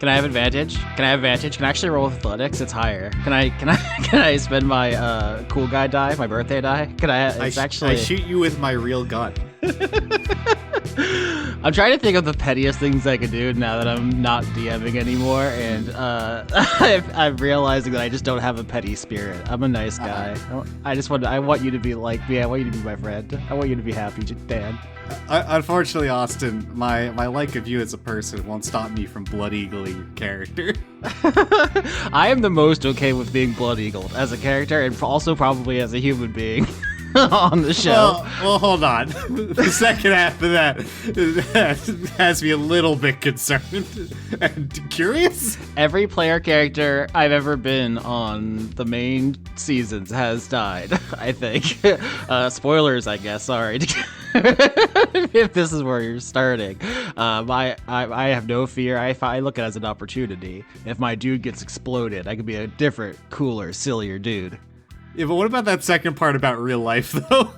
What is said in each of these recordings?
Can I have advantage? Can I have advantage? Can I actually roll with athletics? It's higher. Can I spend my cool guy die, my birthday die? Can I? It's I shoot you with my real gun. I'm trying to think of the pettiest things I could do now that I'm not DMing anymore, and I'm realizing that I just don't have a petty spirit. I'm a nice guy. I want you to be like me. I want you to be my friend. I want you to be happy, Dan. Unfortunately, Austin, my like of you as a person won't stop me from blood eagling your character. I am the most okay with being blood eagled as a character, and also probably as a human being. On the show. Well, hold on. The second half of that has me a little bit concerned and curious. Every player character I've ever been on the main seasons has died, I think. Spoilers, I guess. Sorry. If this is where you're starting. I have no fear. I look at it as an opportunity. If my dude gets exploded, I could be a different, cooler, sillier dude. Yeah, but what about that second part about real life, though?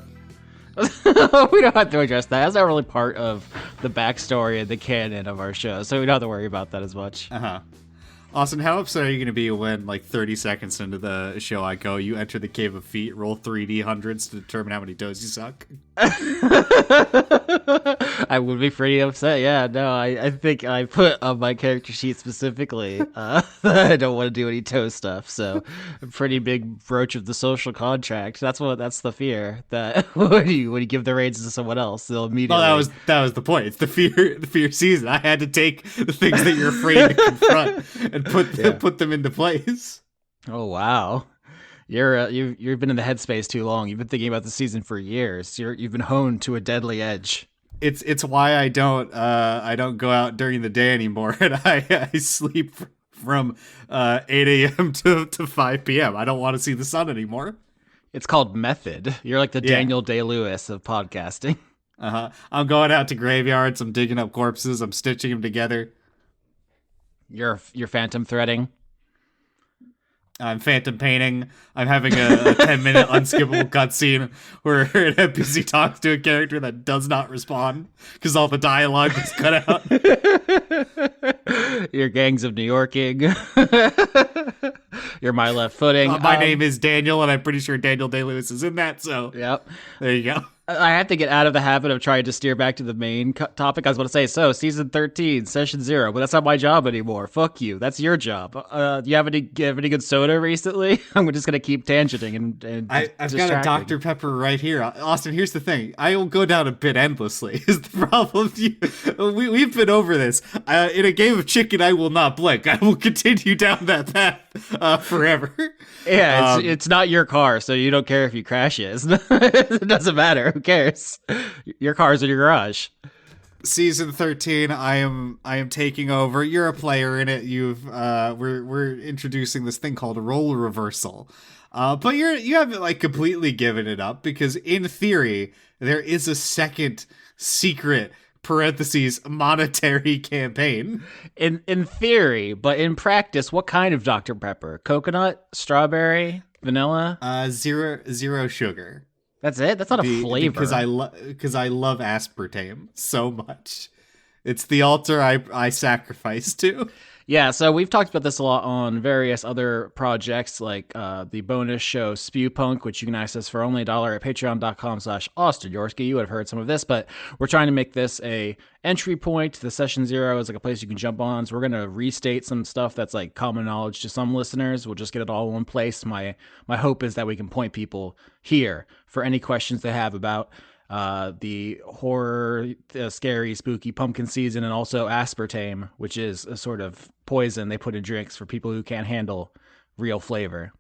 We don't have to address that. That's not really part of the backstory and the canon of our show, so we don't have to worry about that as much. Uh-huh. Austin, how upset are you going to be when, 30 seconds into the show I go, you enter the Cave of Feet, roll 3D hundreds to determine how many toes you suck? I would be pretty upset, yeah. No, I think I put on my character sheet specifically I don't want to do any toe stuff, so a pretty big broach of the social contract. That's the fear, that when you give the reins to someone else, they'll immediately... Well, that was the point. It's the fear season. I had to take the things that you're afraid to confront and put them into place. Oh, wow. You've been in the headspace too long. You've been thinking about the season for years. You've been honed to a deadly edge. It's why I don't go out during the day anymore, and I sleep from 8 a.m. to 5 p.m. I don't want to see the sun anymore. It's called method. You're like the Daniel Day-Lewis of podcasting. I'm going out to graveyards. I'm digging up corpses. I'm stitching them together. You're phantom threading. I'm phantom painting. I'm having a 10-minute unskippable cutscene where an NPC talks to a character that does not respond because all the dialogue was cut out. Your gangs of New Yorking. You're my left footing. My name is Daniel, and I'm pretty sure Daniel Day-Lewis is in that, so yep. There you go. I have to get out of the habit of trying to steer back to the main topic. I was going to say, so season 13, session 0, but that's not my job anymore. Fuck you. That's your job. You have any good soda recently? I'm just going to keep tangenting and I've got a Dr. Pepper right here. Austin, here's the thing. I will go down a bit endlessly is the problem. We've been over this. In a game of chicken, I will not blink. I will continue down that path forever. Yeah, it's not your car, so you don't care if you crash it. It doesn't matter. Who cares? Your car's in your garage. Season 13, I am taking over. You're a player in it. We're introducing this thing called a role reversal. But you haven't completely given it up because in theory there is a second secret parentheses monetary campaign. In theory, but in practice, what kind of Dr. Pepper? Coconut, strawberry, vanilla? Zero sugar. That's it? That's not a flavor. Because I love aspartame so much. It's the altar I sacrifice to. Yeah, so we've talked about this a lot on various other projects, like the bonus show Spew Punk, which you can access for only $1 at patreon.com/Austin Yorsky. You would have heard some of this, but we're trying to make this a entry point. The session 0 is like a place you can jump on. So we're going to restate some stuff that's like common knowledge to some listeners. We'll just get it all in one place. My hope is that we can point people here for any questions they have about the horror, scary, spooky pumpkin season, and also aspartame, which is a sort of poison they put in drinks for people who can't handle real flavor.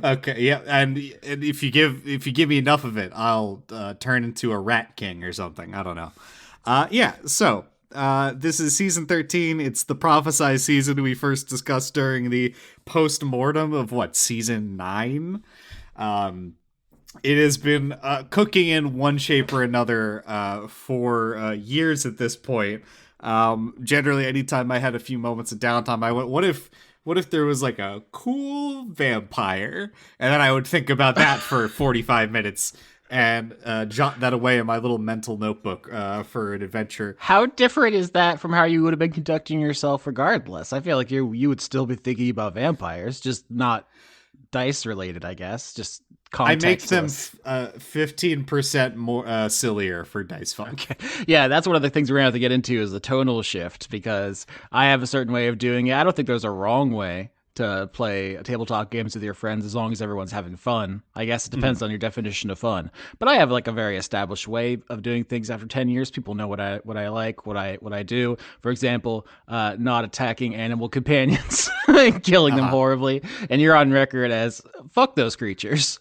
Okay, yeah, and if you give me enough of it, I'll turn into a rat king or something. I don't know. So this is season 13. It's the prophesized season we first discussed during the post-mortem of season 9. It has been cooking in one shape or another for years at this point. Generally, anytime I had a few moments of downtime, I went, what if there was like a cool vampire? And then I would think about that for 45 minutes. and jot that away in my little mental notebook for an adventure. How different is that from how you would have been conducting yourself regardless? I feel like you would still be thinking about vampires, just not dice related, I guess. Just I make them contextless. 15% more sillier for Dice Funk. Okay. Yeah, that's one of the things we're gonna have to get into is the tonal shift because I have a certain way of doing it. I don't think there's a wrong way to play tabletop games with your friends as long as everyone's having fun. I guess it depends on your definition of fun. But I have like a very established way of doing things after 10 years. People know what I like, what I do. For example, not attacking animal companions and killing them Uh-huh. horribly. And you're on record as fuck those creatures.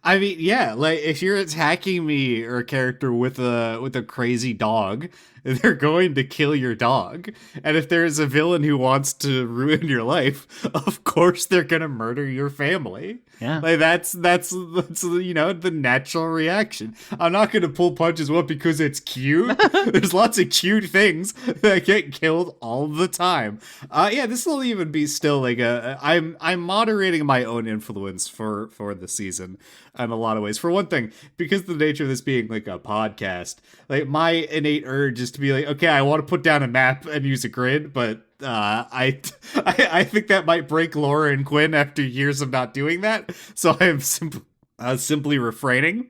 I mean, yeah, like if you're attacking me or a character with a crazy dog, they're going to kill your dog. And if there's a villain who wants to ruin your life, of course they're gonna murder your family. Yeah. Like that's the natural reaction. I'm not gonna pull punches what because it's cute. There's lots of cute things that get killed all the time. Yeah, this will even be still like I'm moderating my own influence for the season in a lot of ways. For one thing, because of the nature of this being like a podcast, like my innate urge is to be like, okay, I want to put down a map and use a grid, but I think that might break Laura and Quinn after years of not doing that. So I'm simply refraining.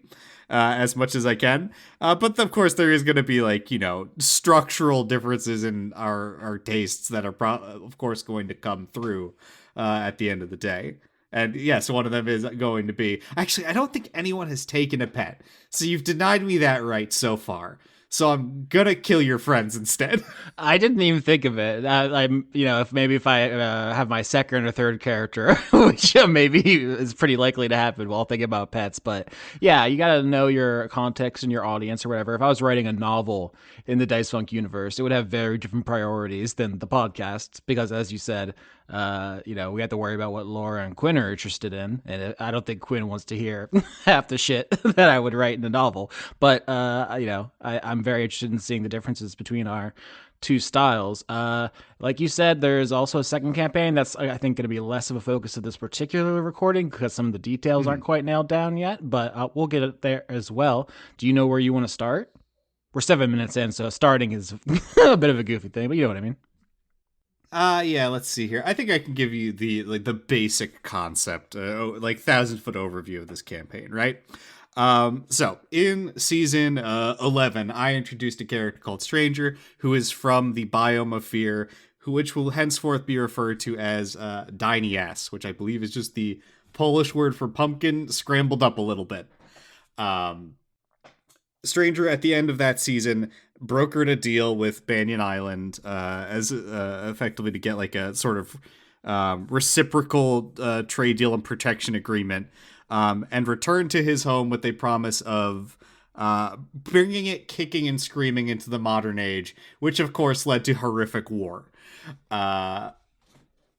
As much as I can, but of course there is going to be like structural differences in our tastes that are of course going to come through at the end of the day. And yes, one of them is going to be actually I don't think anyone has taken a pet, so you've denied me that right so far. So I'm gonna kill your friends instead. I didn't even think of it. I'm, if I have my second or third character, which maybe is pretty likely to happen while thinking about pets. But yeah, you got to know your context and your audience or whatever. If I was writing a novel in the Dice Funk universe, it would have very different priorities than the podcast because, as you said, we have to worry about what Laura and Quinn are interested in, and I don't think Quinn wants to hear half the shit that I would write in a novel. But I'm very interested in seeing the differences between our two styles. Like you said, there's also a second campaign that's I think going to be less of a focus of this particular recording because some of the details aren't quite nailed down yet. But we'll get it there as well. Do you know where you want to start? We're 7 minutes in, so starting is a bit of a goofy thing, but you know what I mean. Yeah, let's see here. I think I can give you the basic concept, like 1,000-foot overview of this campaign, right? So in season 11, I introduced a character called Stranger, who is from the biome of fear, which will henceforth be referred to as Dynias, which I believe is just the Polish word for pumpkin scrambled up a little bit. Um, Stranger at the end of that season brokered a deal with Banyan Island as effectively to get like a sort of reciprocal trade deal and protection agreement, and returned to his home with a promise of bringing it kicking and screaming into the modern age, which of course led to horrific war.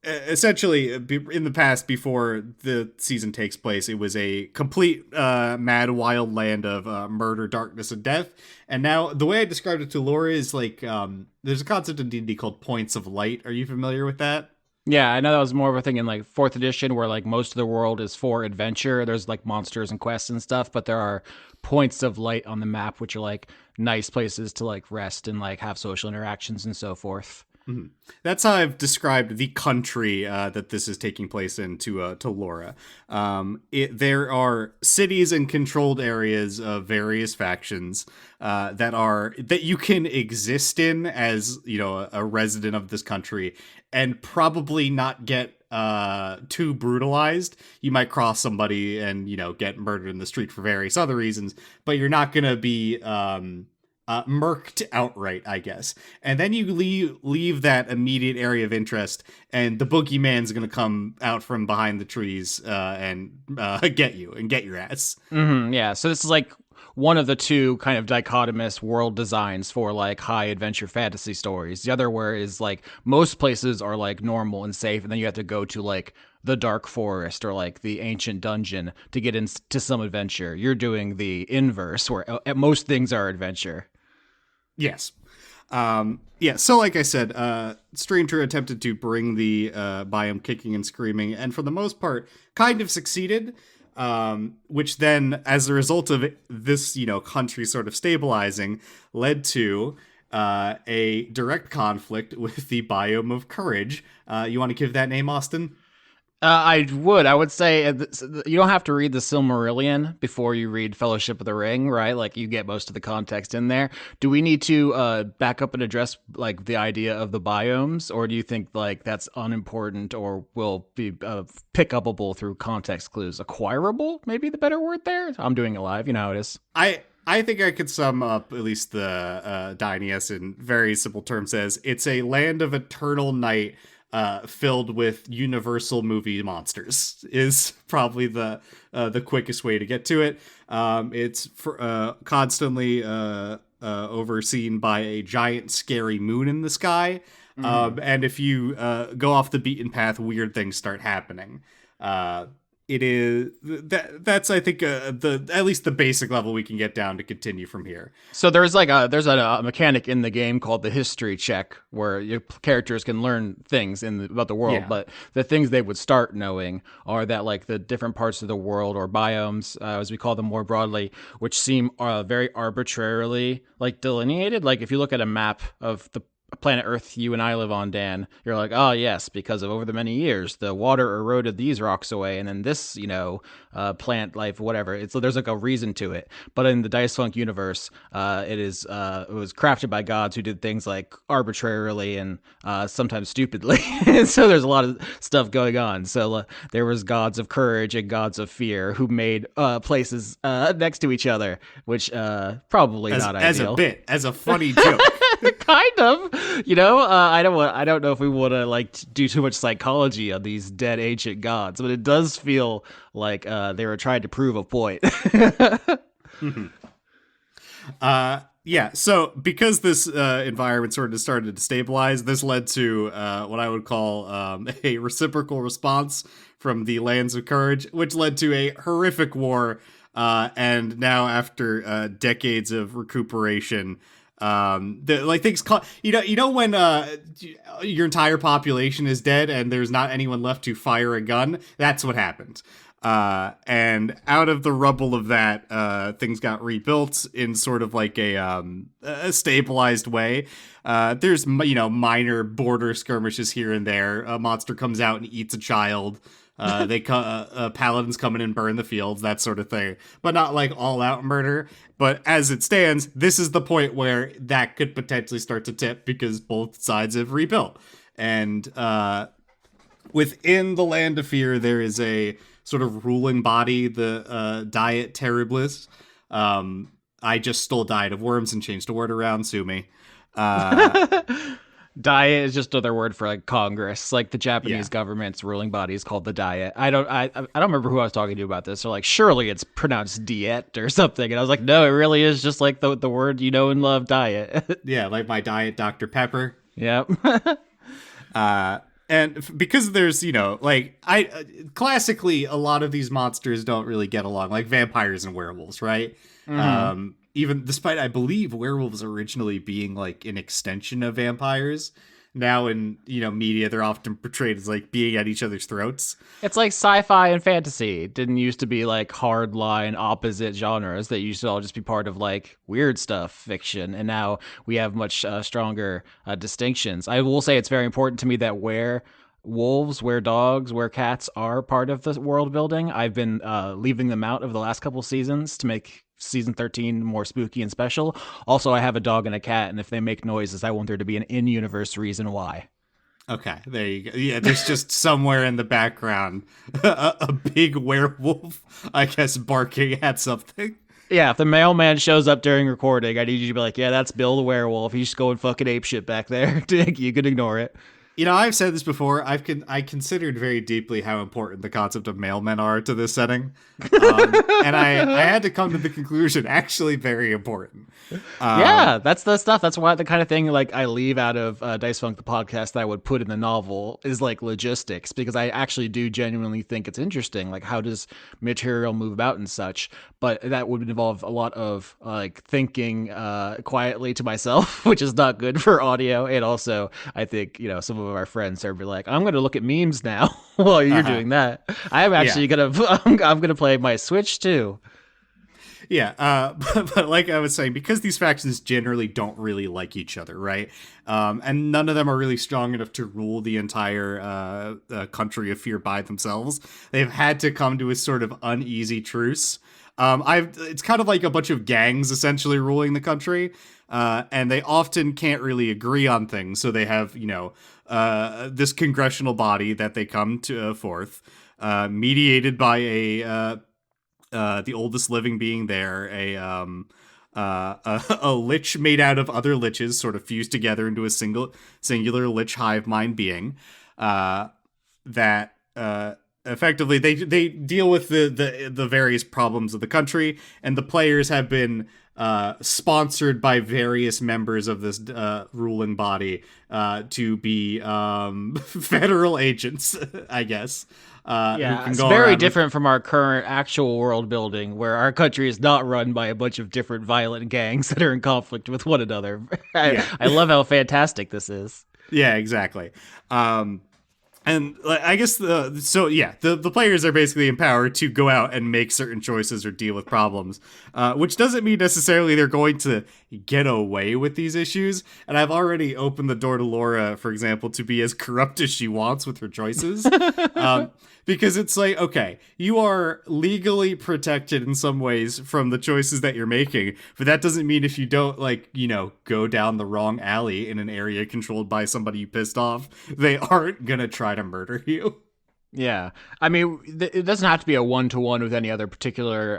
Essentially, in the past, before the season takes place, it was a complete mad wild land of murder, darkness, and death. And now the way I described it to Laura is like there's a concept in D&D called points of light. Are you familiar with that? Yeah, I know that was more of a thing in like fourth edition where like most of the world is for adventure. There's like monsters and quests and stuff, but there are points of light on the map which are like nice places to like rest and like have social interactions and so forth. Mhm. That's how I've described the country that this is taking place in to Laura. There are cities and controlled areas of various factions that you can exist in as a resident of this country and probably not get too brutalized. You might cross somebody and get murdered in the street for various other reasons, but you're not gonna be murked outright, I guess. And then you leave that immediate area of interest, and the boogeyman's gonna come out from behind the trees and get you and get your ass. Yeah, so this is like one of the two kind of dichotomous world designs for like high adventure fantasy stories. The other where is like most places are like normal and safe, and then you have to go to like the dark forest or like the ancient dungeon to get into some adventure. You're doing the inverse where most things are adventure. Yes. Yeah, so like I said, Stranger attempted to bring the biome kicking and screaming, and for the most part, kind of succeeded. which then, as a result of this, country sort of stabilizing, led to a direct conflict with the biome of courage. You want to give that name, Austin? I would. I would say you don't have to read the Silmarillion before you read Fellowship of the Ring, right? Like you get most of the context in there. Do we need to back up and address like the idea of the biomes, or do you think like that's unimportant or will be pick upable through context clues? Acquirable, maybe the better word there. I'm doing it live. You know how it is. I think I could sum up at least the Dynias in very simple terms as it's a land of eternal night filled with universal movie monsters is probably the quickest way to get to it. It's constantly overseen by a giant scary moon in the sky. And if you go off the beaten path, weird things start happening. It is that's I think the at least the basic level we can get down to continue from here. So there's a mechanic in the game called the history check where your characters can learn things about the world, but the things they would start knowing are that like the different parts of the world or biomes, as we call them more broadly, which seem very arbitrarily like delineated. Like if you look at a map of the planet Earth you and I live on, Dan, you're like, oh yes, because of over the many years, the water eroded these rocks away, and then this, plant life, whatever. So there's like a reason to it. But in the Dice Funk universe, it was crafted by gods who did things like arbitrarily and sometimes stupidly. So there's a lot of stuff going on. So there was gods of courage and gods of fear who made places next to each other, which probably not ideal. As a funny joke. Kind of, I don't know if we want to like do too much psychology on these dead ancient gods, but it does feel like they were trying to prove a point. Mm-hmm. So because this environment sort of started to stabilize, this led to what I would call a reciprocal response from the Lands of Courage, which led to a horrific war. And now after decades of recuperation, things when your entire population is dead and there's not anyone left to fire a gun, that's what happened. And out of the rubble of that, things got rebuilt in sort of like a stabilized way. There's minor border skirmishes here and there. A monster comes out and eats a child. Paladins come in and burn the fields, that sort of thing, but not like all out murder. But as it stands, this is the point where that could potentially start to tip because both sides have rebuilt. And within the Land of Fear, there is a sort of ruling body, the Diet Terribilis. I just stole Diet of Worms and changed the word around. Sue me. Diet is just another word for like Congress, like the Japanese government's ruling body is called the Diet. I don't remember who I was talking to about this. They're like, surely it's pronounced diet or something, and I was like, no, it really is just like the word you know and love, diet. Yeah, like my diet, Dr. Pepper. Yep. And because there's classically a lot of these monsters don't really get along, like vampires and werewolves, right? Mm-hmm. Even despite, I believe, werewolves originally being like an extension of vampires. Now in, media, they're often portrayed as like being at each other's throats. It's like sci-fi and fantasy. It didn't used to be like hard line opposite genres that used to all just be part of like weird stuff, fiction. And now we have much stronger distinctions. I will say it's very important to me that wolves, where dogs, where cats are part of the world building. I've been leaving them out of the last couple seasons to make season 13 more spooky and special. Also, I have a dog and a cat, and if they make noises, I want there to be an in-universe reason why. Okay, there you go. Yeah, there's just somewhere in the background a big werewolf, I guess, barking at something. Yeah, if the mailman shows up during recording, I need you to be like, yeah, that's Bill the werewolf. He's going fucking apeshit back there. You can ignore it. I've said this before. I considered very deeply how important the concept of mailmen are to this setting, and I had to come to the conclusion, actually, very important. Yeah, that's the stuff. That's why the kind of thing like I leave out of Dice Funk the podcast that I would put in the novel is like logistics, because I actually do genuinely think it's interesting. Like, how does material move about and such? But that would involve a lot of like thinking quietly to myself, which is not good for audio, and also I think some some of our friends. They'd be like, "I'm going to look at memes now while you're Uh-huh. doing that. I'm Yeah. actually gonna I'm gonna play my Switch too." Yeah, but like I was saying, because these factions generally don't really like each other, right? And none of them are really strong enough to rule the entire country of Fear by themselves. They've had to come to a sort of uneasy truce. It's kind of like a bunch of gangs essentially ruling the country, and they often can't really agree on things. So they have, this congressional body that they come to forth, mediated by the oldest living being there, a lich made out of other liches, sort of fused together into a singular lich hive mind being, that effectively they deal with the various problems of the country, and the players have been sponsored by various members of this ruling body to be federal agents, I guess, who Yeah, can it's go very around with. different from our current actual world building, where our country is not run by a bunch of different violent gangs that are in conflict with one another. Yeah. I love how fantastic this is. Yeah, exactly. Um, and I guess the players are basically empowered to go out and make certain choices or deal with problems, which doesn't mean necessarily they're going to get away with these issues. And I've already opened the door to Laura, for example, to be as corrupt as she wants with her choices. um, because it's like, okay, you are legally protected in some ways from the choices that you're making, but that doesn't mean if you don't, like, go down the wrong alley in an area controlled by somebody you pissed off, they aren't gonna try to murder you. Yeah, I mean, it doesn't have to be a one-to-one with any other particular,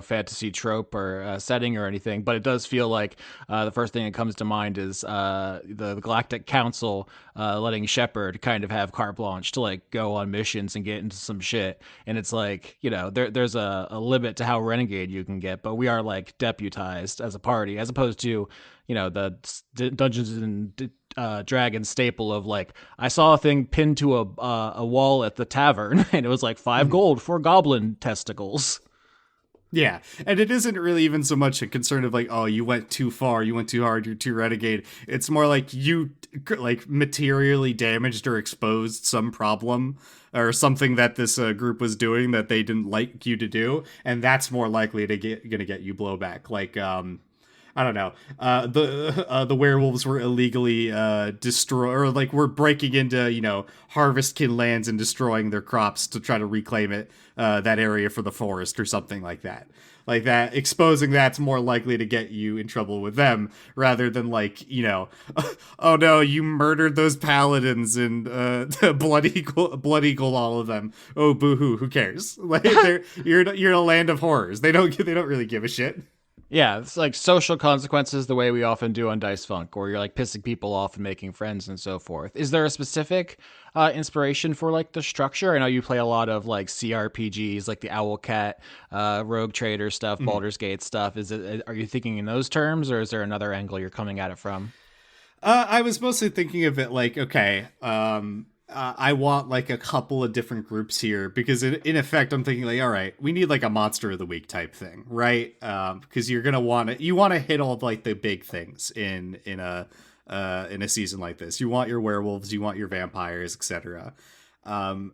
fantasy trope or setting or anything, but it does feel like the first thing that comes to mind is the Galactic Council letting Shepard kind of have carte blanche to like go on missions and get into some shit, and it's like there's a limit to how renegade you can get, but we are like deputized as a party as opposed to the Dungeons and Dragon staple of like I saw a thing pinned to a wall at the tavern and it was like 5 gold for goblin testicles. Yeah, and it isn't really even so much a concern of like, oh, you went too far, you went too hard, you're too renegade. It's more like you like materially damaged or exposed some problem or something that this group was doing that they didn't like you to do, and that's more likely to gonna get you blowback. Like, I don't know. The werewolves were illegally destroy or like were breaking into harvestkin lands and destroying their crops to try to reclaim it, that area for the forest or something like that. Like that, exposing that's more likely to get you in trouble with them rather than like oh no, you murdered those paladins and blood eagle all of them. Oh boohoo, who cares? Like you're in a land of horrors. They don't really give a shit. Yeah, it's like social consequences the way we often do on Dice Funk, where you're like pissing people off and making friends and so forth. Is there a specific inspiration for like the structure? I know you play a lot of like CRPGs, like the Owlcat, Rogue Trader stuff, Mhm. Baldur's Gate stuff. Are you thinking in those terms, or is there another angle you're coming at it from? I was mostly thinking of it like, okay, I want like a couple of different groups here because in effect, I'm thinking like, all right, we need like a monster of the week type thing, right? Because you're gonna want to hit all of, like the big things in a season like this. You want your werewolves, you want your vampires, etc. Um,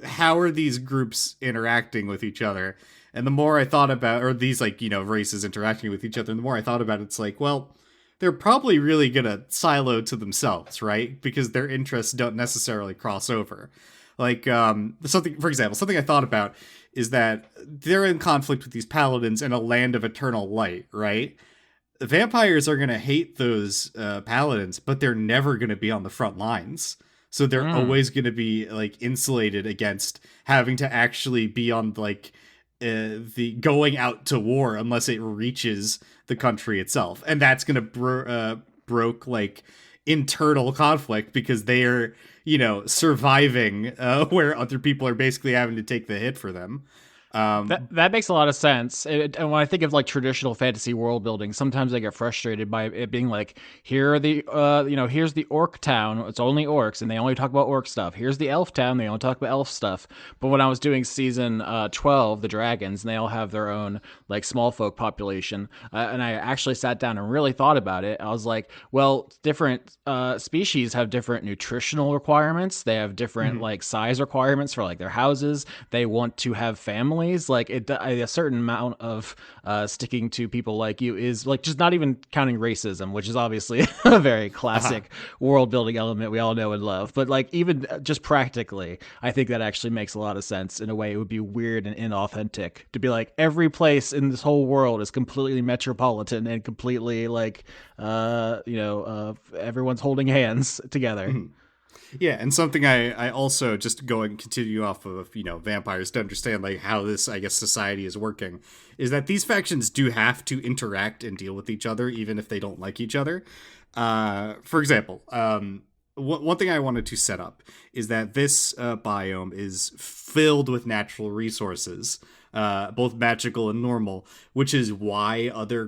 how are these groups interacting with each other? And the more I thought about, or these like races interacting with each other, and the more I thought about it, it's like, well, they're probably really gonna silo to themselves, right? Because their interests don't necessarily cross over. Like something, for example, something I thought about is that they're in conflict with these paladins in a land of eternal light, right? The vampires are gonna hate those paladins, but they're never gonna be on the front lines. So they're Mm. always gonna be like insulated against having to actually be on like the going out to war unless it reaches the country itself, and that's gonna broke like internal conflict because they are surviving where other people are basically having to take the hit for them. That makes a lot of sense. And when I think of like traditional fantasy world building, sometimes I get frustrated by it being like, here are the here's the orc town. It's only orcs, and they only talk about orc stuff. Here's the elf town. They only talk about elf stuff. But when I was doing season 12, the dragons, and they all have their own like small folk population, and I actually sat down and really thought about it. I was like, well, different species have different nutritional requirements. They have different like size requirements for like their houses. They want to have families. Like a certain amount of sticking to people like you is like just not even counting racism, which is obviously a very classic world building element we all know and love. But like even just practically, I think that actually makes a lot of sense. In a way, it would be weird and inauthentic to be like every place in this whole world is completely metropolitan and completely like everyone's holding hands together. Yeah, and something I also, just to go and continue off of, vampires to understand like how this, I guess, society is working, is that these factions do have to interact and deal with each other even if they don't like each other. For example, one thing I wanted to set up is that this biome is filled with natural resources, both magical and normal, which is why other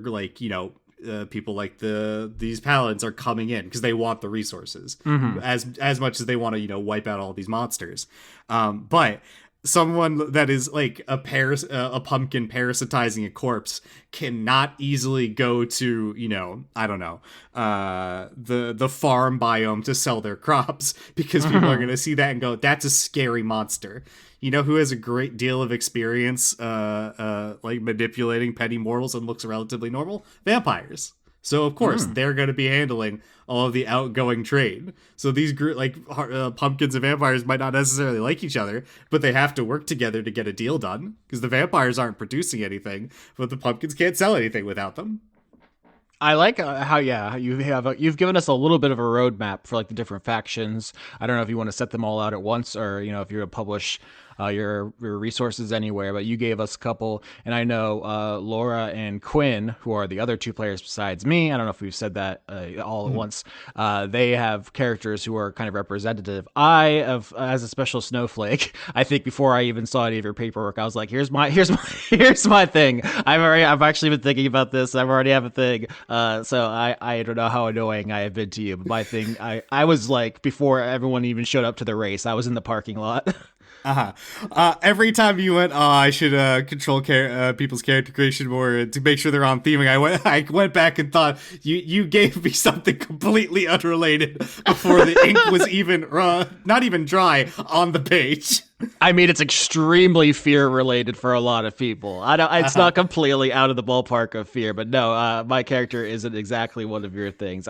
people like these paladins are coming in, because they want the resources as much as they want to wipe out all these monsters. But someone that is like a pumpkin parasitizing a corpse cannot easily go to I don't know, the farm biome to sell their crops, because people are going to see that and go, that's a scary monster. You know who has a great deal of experience like manipulating petty mortals and looks relatively normal? Vampires. So of course they're going to be handling all of the outgoing trade. So these pumpkins and vampires might not necessarily like each other, but they have to work together to get a deal done, because the vampires aren't producing anything, but the pumpkins can't sell anything without them. I like how you've given us a little bit of a roadmap for like the different factions. I don't know if you want to set them all out at once, or if you're to publish your resources anywhere, but you gave us a couple, and I know Laura and Quinn, who are the other two players besides me, I don't know if we've said that all at once, they have characters who are kind of representative. As a special snowflake, I think before I even saw any of your paperwork, I was like, here's my thing. I've actually been thinking about this. I already have a thing. So I don't know how annoying I have been to you, but my thing, I was like, before everyone even showed up to the race, I was in the parking lot. Every time you went, I should control people's character creation more to make sure they're on theming, I went back and thought, you gave me something completely unrelated before the ink was even not even dry on the page. I mean, it's extremely fear related for a lot of people. It's not completely out of the ballpark of fear, but no, my character isn't exactly one of your things.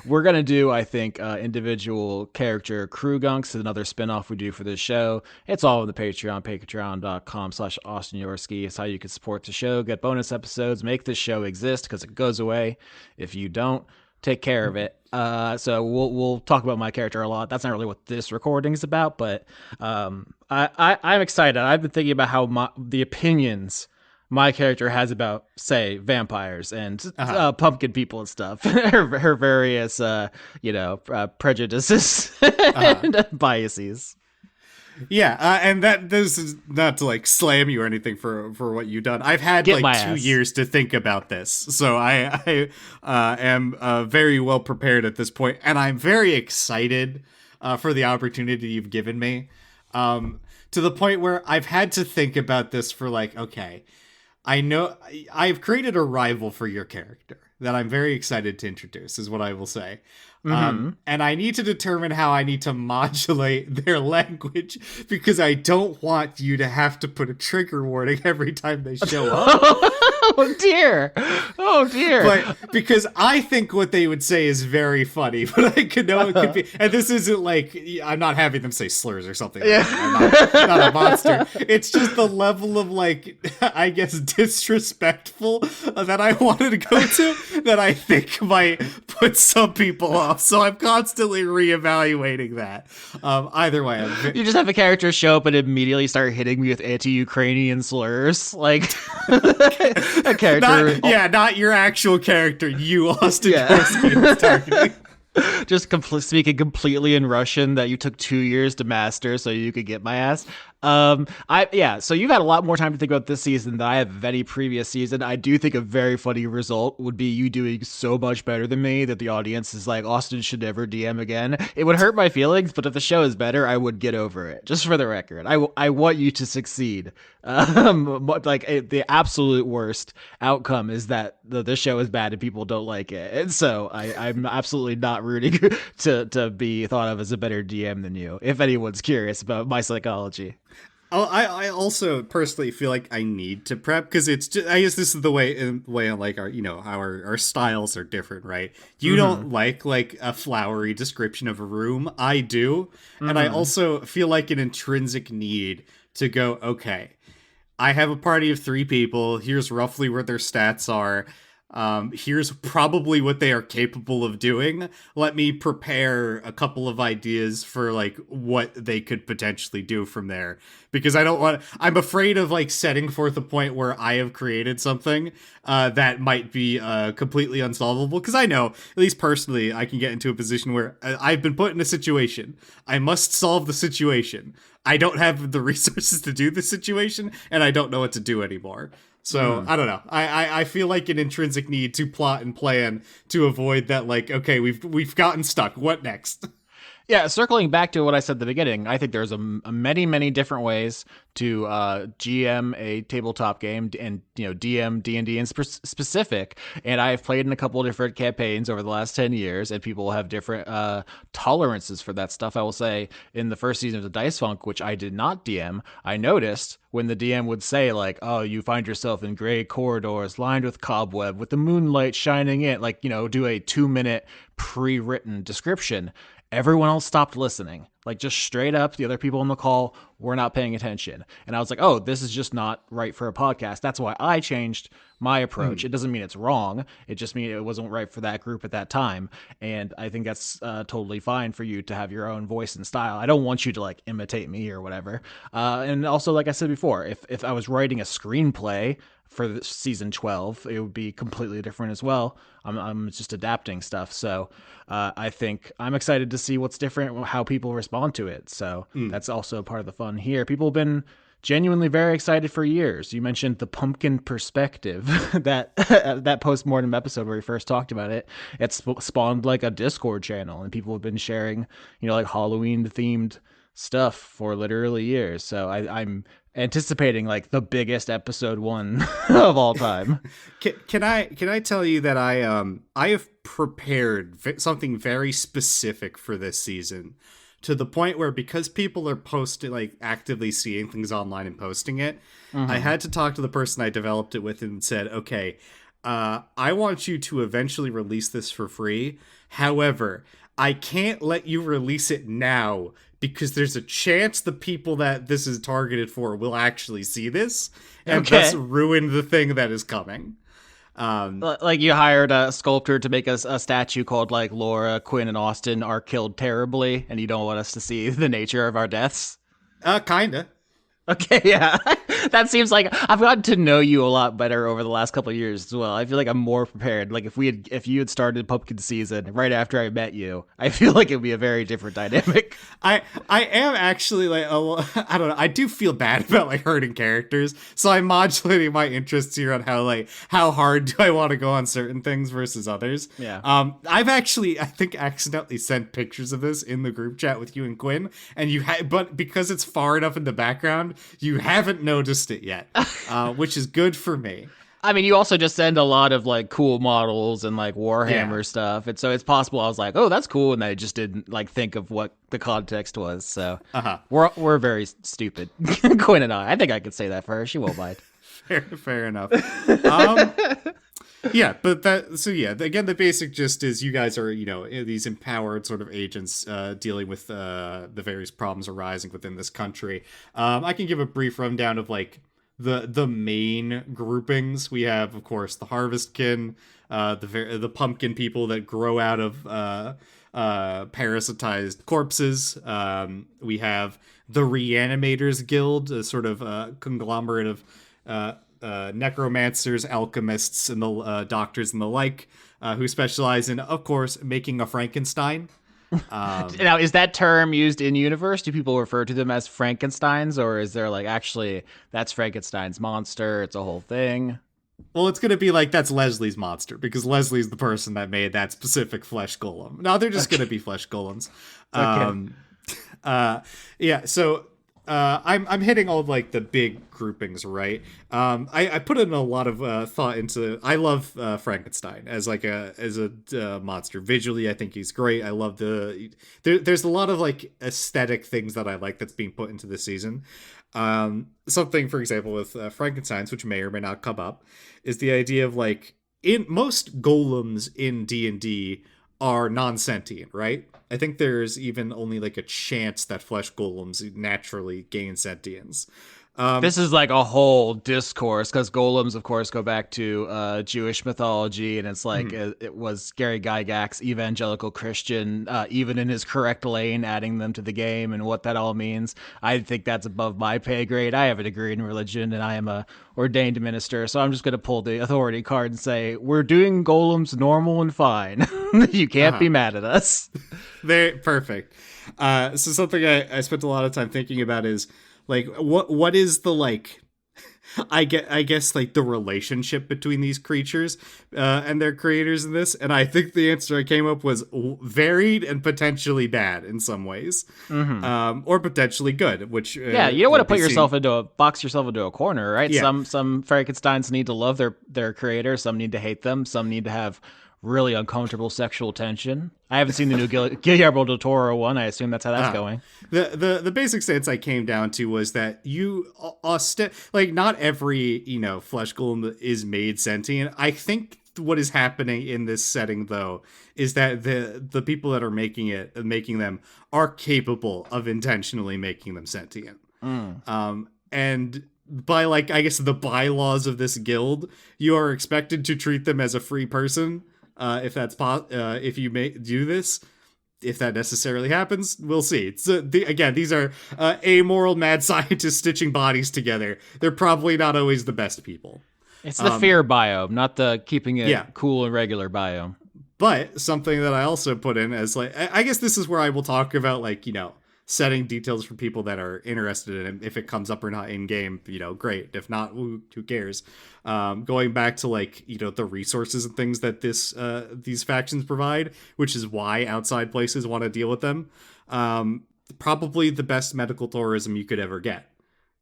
We're going to do, I think, individual character crew gunks, another spinoff we do for this show. It's all on the Patreon, patreon.com/AustinYorsky. It's how you can support the show, get bonus episodes, make this show exist, because it goes away if you don't take care of it. So we'll talk about my character a lot. That's not really what this recording is about, but I'm excited. I've been thinking about how the opinions my character has about, say, vampires and pumpkin people and stuff, her various prejudices and biases. Yeah, and this is not to like slam you or anything for what you've done. I've had like 2 years to think about this, so I am very well prepared at this point, and I'm very excited for the opportunity you've given me. To the point where I've had to think about this for like, okay, I know I've created a rival for your character that I'm very excited to introduce, is what I will say. And I need to determine how I need to modulate their language, because I don't want you to have to put a trigger warning every time they show up. Oh dear. But because I think what they would say is very funny, but I could know it could be, and this isn't like, I'm not having them say slurs or something. Yeah. I'm not a monster. It's just the level of like, I guess, disrespectful that I wanted to go to that I think might put some people off. So I'm constantly reevaluating that. Either way, you just have a character show up and immediately start hitting me with anti-Ukrainian slurs, like a character. Not your actual character. You, Austin Yorsky, targeting. Just speaking completely in Russian that you took 2 years to master so you could get my ass. So you've had a lot more time to think about this season than I have of any previous season. I do think a very funny result would be you doing so much better than me that the audience is like, Austin should never DM again. It would hurt my feelings, but if the show is better, I would get over it. Just for the record, I want you to succeed. The absolute worst outcome is that the show is bad and people don't like it, and so I'm absolutely not rooting to be thought of as a better DM than you. If anyone's curious about my psychology. Oh, I also personally feel like I need to prep because it's just, I guess this is the way like our our styles are different, right? You don't like a flowery description of a room. I do, and I also feel like an intrinsic need to go, okay, I have a party of 3 people. Here's roughly where their stats are. Here's probably what they are capable of doing. Let me prepare a couple of ideas for like what they could potentially do from there. Because I'm afraid of like setting forth a point where I have created something that might be completely unsolvable. Because I know, at least personally, I can get into a position where I've been put in a situation. I must solve the situation. I don't have the resources to do the situation, and I don't know what to do anymore. So I don't know. I feel like an intrinsic need to plot and plan to avoid that. Like, okay, we've gotten stuck. What next? Yeah, circling back to what I said at the beginning, I think there's a many different ways to GM a tabletop game and DM D&D in specific. And I've played in a couple of different campaigns over the last 10 years, and people have different tolerances for that stuff. I will say in the first season of the Dice Funk, which I did not DM, I noticed when the DM would say like, "Oh, you find yourself in gray corridors lined with cobweb, with the moonlight shining in," like do a 2-minute pre-written description. Everyone else stopped listening. Like, just straight up, the other people on the call were not paying attention. And I was like, oh, this is just not right for a podcast. That's why I changed my approach. It doesn't mean it's wrong. It just means it wasn't right for that group at that time. And I think that's totally fine for you to have your own voice and style. I don't want you to like imitate me or whatever. And also, like I said before, if I was writing a screenplay for season 12, it would be completely different as well. I'm just adapting stuff. So I think I'm excited to see what's different, how people respond to it. So that's also part of the fun here. People have been genuinely very excited for years. You mentioned the pumpkin perspective, that post-mortem episode where we first talked about it. It spawned like a Discord channel, and people have been sharing, like Halloween themed stuff for literally years. So I'm anticipating like the biggest episode 1 of all time. Can I tell you that I have prepared something very specific for this season, to the point where, because people are posting, like actively seeing things online and posting it, I had to talk to the person I developed it with and said, okay, I want you to eventually release this for free. However, I can't let you release it now because there's a chance the people that this is targeted for will actually see this and thus ruin the thing that is coming. Like you hired a sculptor to make a statue called like Laura, Quinn, and Austin are killed terribly, and you don't want us to see the nature of our deaths? Kinda. Okay, yeah. That seems like I've gotten to know you a lot better over the last couple of years as well. I feel like I'm more prepared. Like if you had started pumpkin season right after I met you, I feel like it would be a very different dynamic. I am actually like, I don't know. I do feel bad about like hurting characters, so I'm modulating my interests here on how hard do I want to go on certain things versus others. Yeah. I've actually, I think, accidentally sent pictures of this in the group chat with you and Quinn, and but because it's far enough in the background, you haven't noticed it yet, which is good for me. I mean, you also just send a lot of like cool models and like Warhammer stuff, and so it's possible I was like, "Oh, that's cool," and I just didn't like think of what the context was. So we're very stupid, Quinn and I. I think I could say that for her; she won't mind. Fair enough. Yeah, but again, the basic gist is you guys are, these empowered sort of agents dealing with the various problems arising within this country. I can give a brief rundown of like the main groupings. We have, of course, the Harvestkin, the pumpkin people that grow out of parasitized corpses. We have the Reanimators Guild, a sort of conglomerate of necromancers, alchemists, and the doctors and the like, who specialize in, of course, making a Frankenstein. Now, is that term used in universe? Do people refer to them as Frankensteins, or is there like actually that's Frankenstein's monster? It's a whole thing. Well, it's gonna be like that's Leslie's monster because Leslie's the person that made that specific flesh golem. No, they're just gonna be flesh golems. Okay. Um, yeah. So I'm hitting all of, like the big groupings, right? I put in a lot of thought into. I love Frankenstein as like a monster. Visually, I think he's great. I love there's a lot of like aesthetic things that I like that's being put into this season. Something, for example, with Frankenstein's, which may or may not come up, is the idea of like in most golems in D&D are non-sentient, right? I think there's even only like a chance that flesh golems naturally gain sentience. This is like a whole discourse because golems, of course, go back to Jewish mythology, and it's like it was Gary Gygax, evangelical Christian, even in his correct lane, adding them to the game and what that all means. I think that's above my pay grade. I have a degree in religion, and I am a ordained minister, so I'm just going to pull the authority card and say we're doing golems normal and fine. You can't be mad at us. They're perfect. So something I spent a lot of time thinking about is like what is the like I guess like the relationship between these creatures and their creators in this, and I think the answer I came up was varied and potentially bad in some ways, or potentially good. Which yeah, you don't want to put yourself into a box yourself into a corner, right? Yeah. Some Frankensteins need to love their creator, some need to hate them, some need to have really uncomfortable sexual tension. I haven't seen the new Guillermo del Toro one. I assume that's how that's going. The basic stance I came down to was that you like not every flesh golem is made sentient. I think what is happening in this setting though is that the people that are making them are capable of intentionally making them sentient. And by like I guess the bylaws of this guild, you are expected to treat them as a free person. If that's if you do this, if that necessarily happens, we'll see. It's, again, these are amoral mad scientists stitching bodies together. They're probably not always the best people. It's the fear biome, not the keeping it cool and regular biome. But something that I also put in as like, I guess this is where I will talk about like, setting details for people that are interested in it. If it comes up or not in game, great. If not, who cares? Going back to like, the resources and things that these factions provide, which is why outside places want to deal with them. Probably the best medical tourism you could ever get.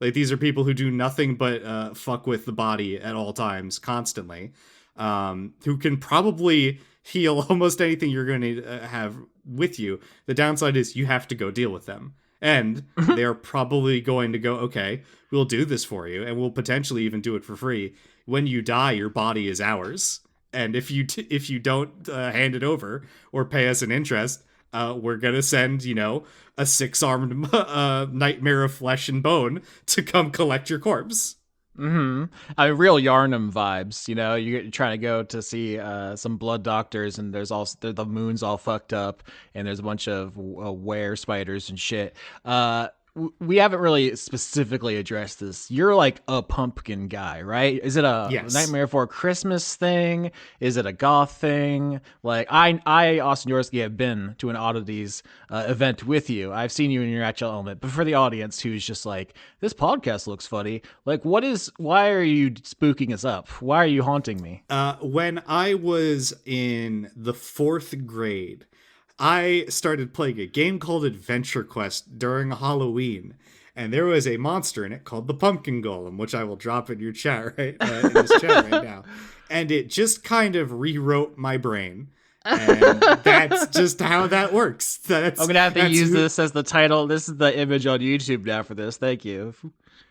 Like these are people who do nothing but fuck with the body at all times, constantly. Who can probably heal almost anything you're going to have with you. The downside is you have to go deal with them. And they're probably going to go, okay, we'll do this for you, and we'll potentially even do it for free. When you die, your body is ours. And if you don't hand it over or pay us an interest, we're going to send, a 6-armed nightmare of flesh and bone to come collect your corpse. Real Yarnum vibes. You're trying to go to see some blood doctors, and there's also the moon's all fucked up, and there's a bunch of were spiders and shit. We haven't really specifically addressed this. You're like a pumpkin guy, right? Is it a Nightmare Before Christmas thing? Is it a goth thing? Like I Austin Yorsky, have been to an Oddities event with you. I've seen you in your actual element. But for the audience who's just like, this podcast looks funny, like why are you spooking us up? Why are you haunting me? When I was in the 4th grade, I started playing a game called Adventure Quest during Halloween, and there was a monster in it called the Pumpkin Golem, which I will drop in your chat in this chat right now. And it just kind of rewrote my brain. And that's just how that works. I'm going to have to use this as the title. This is the image on YouTube now for this. Thank you.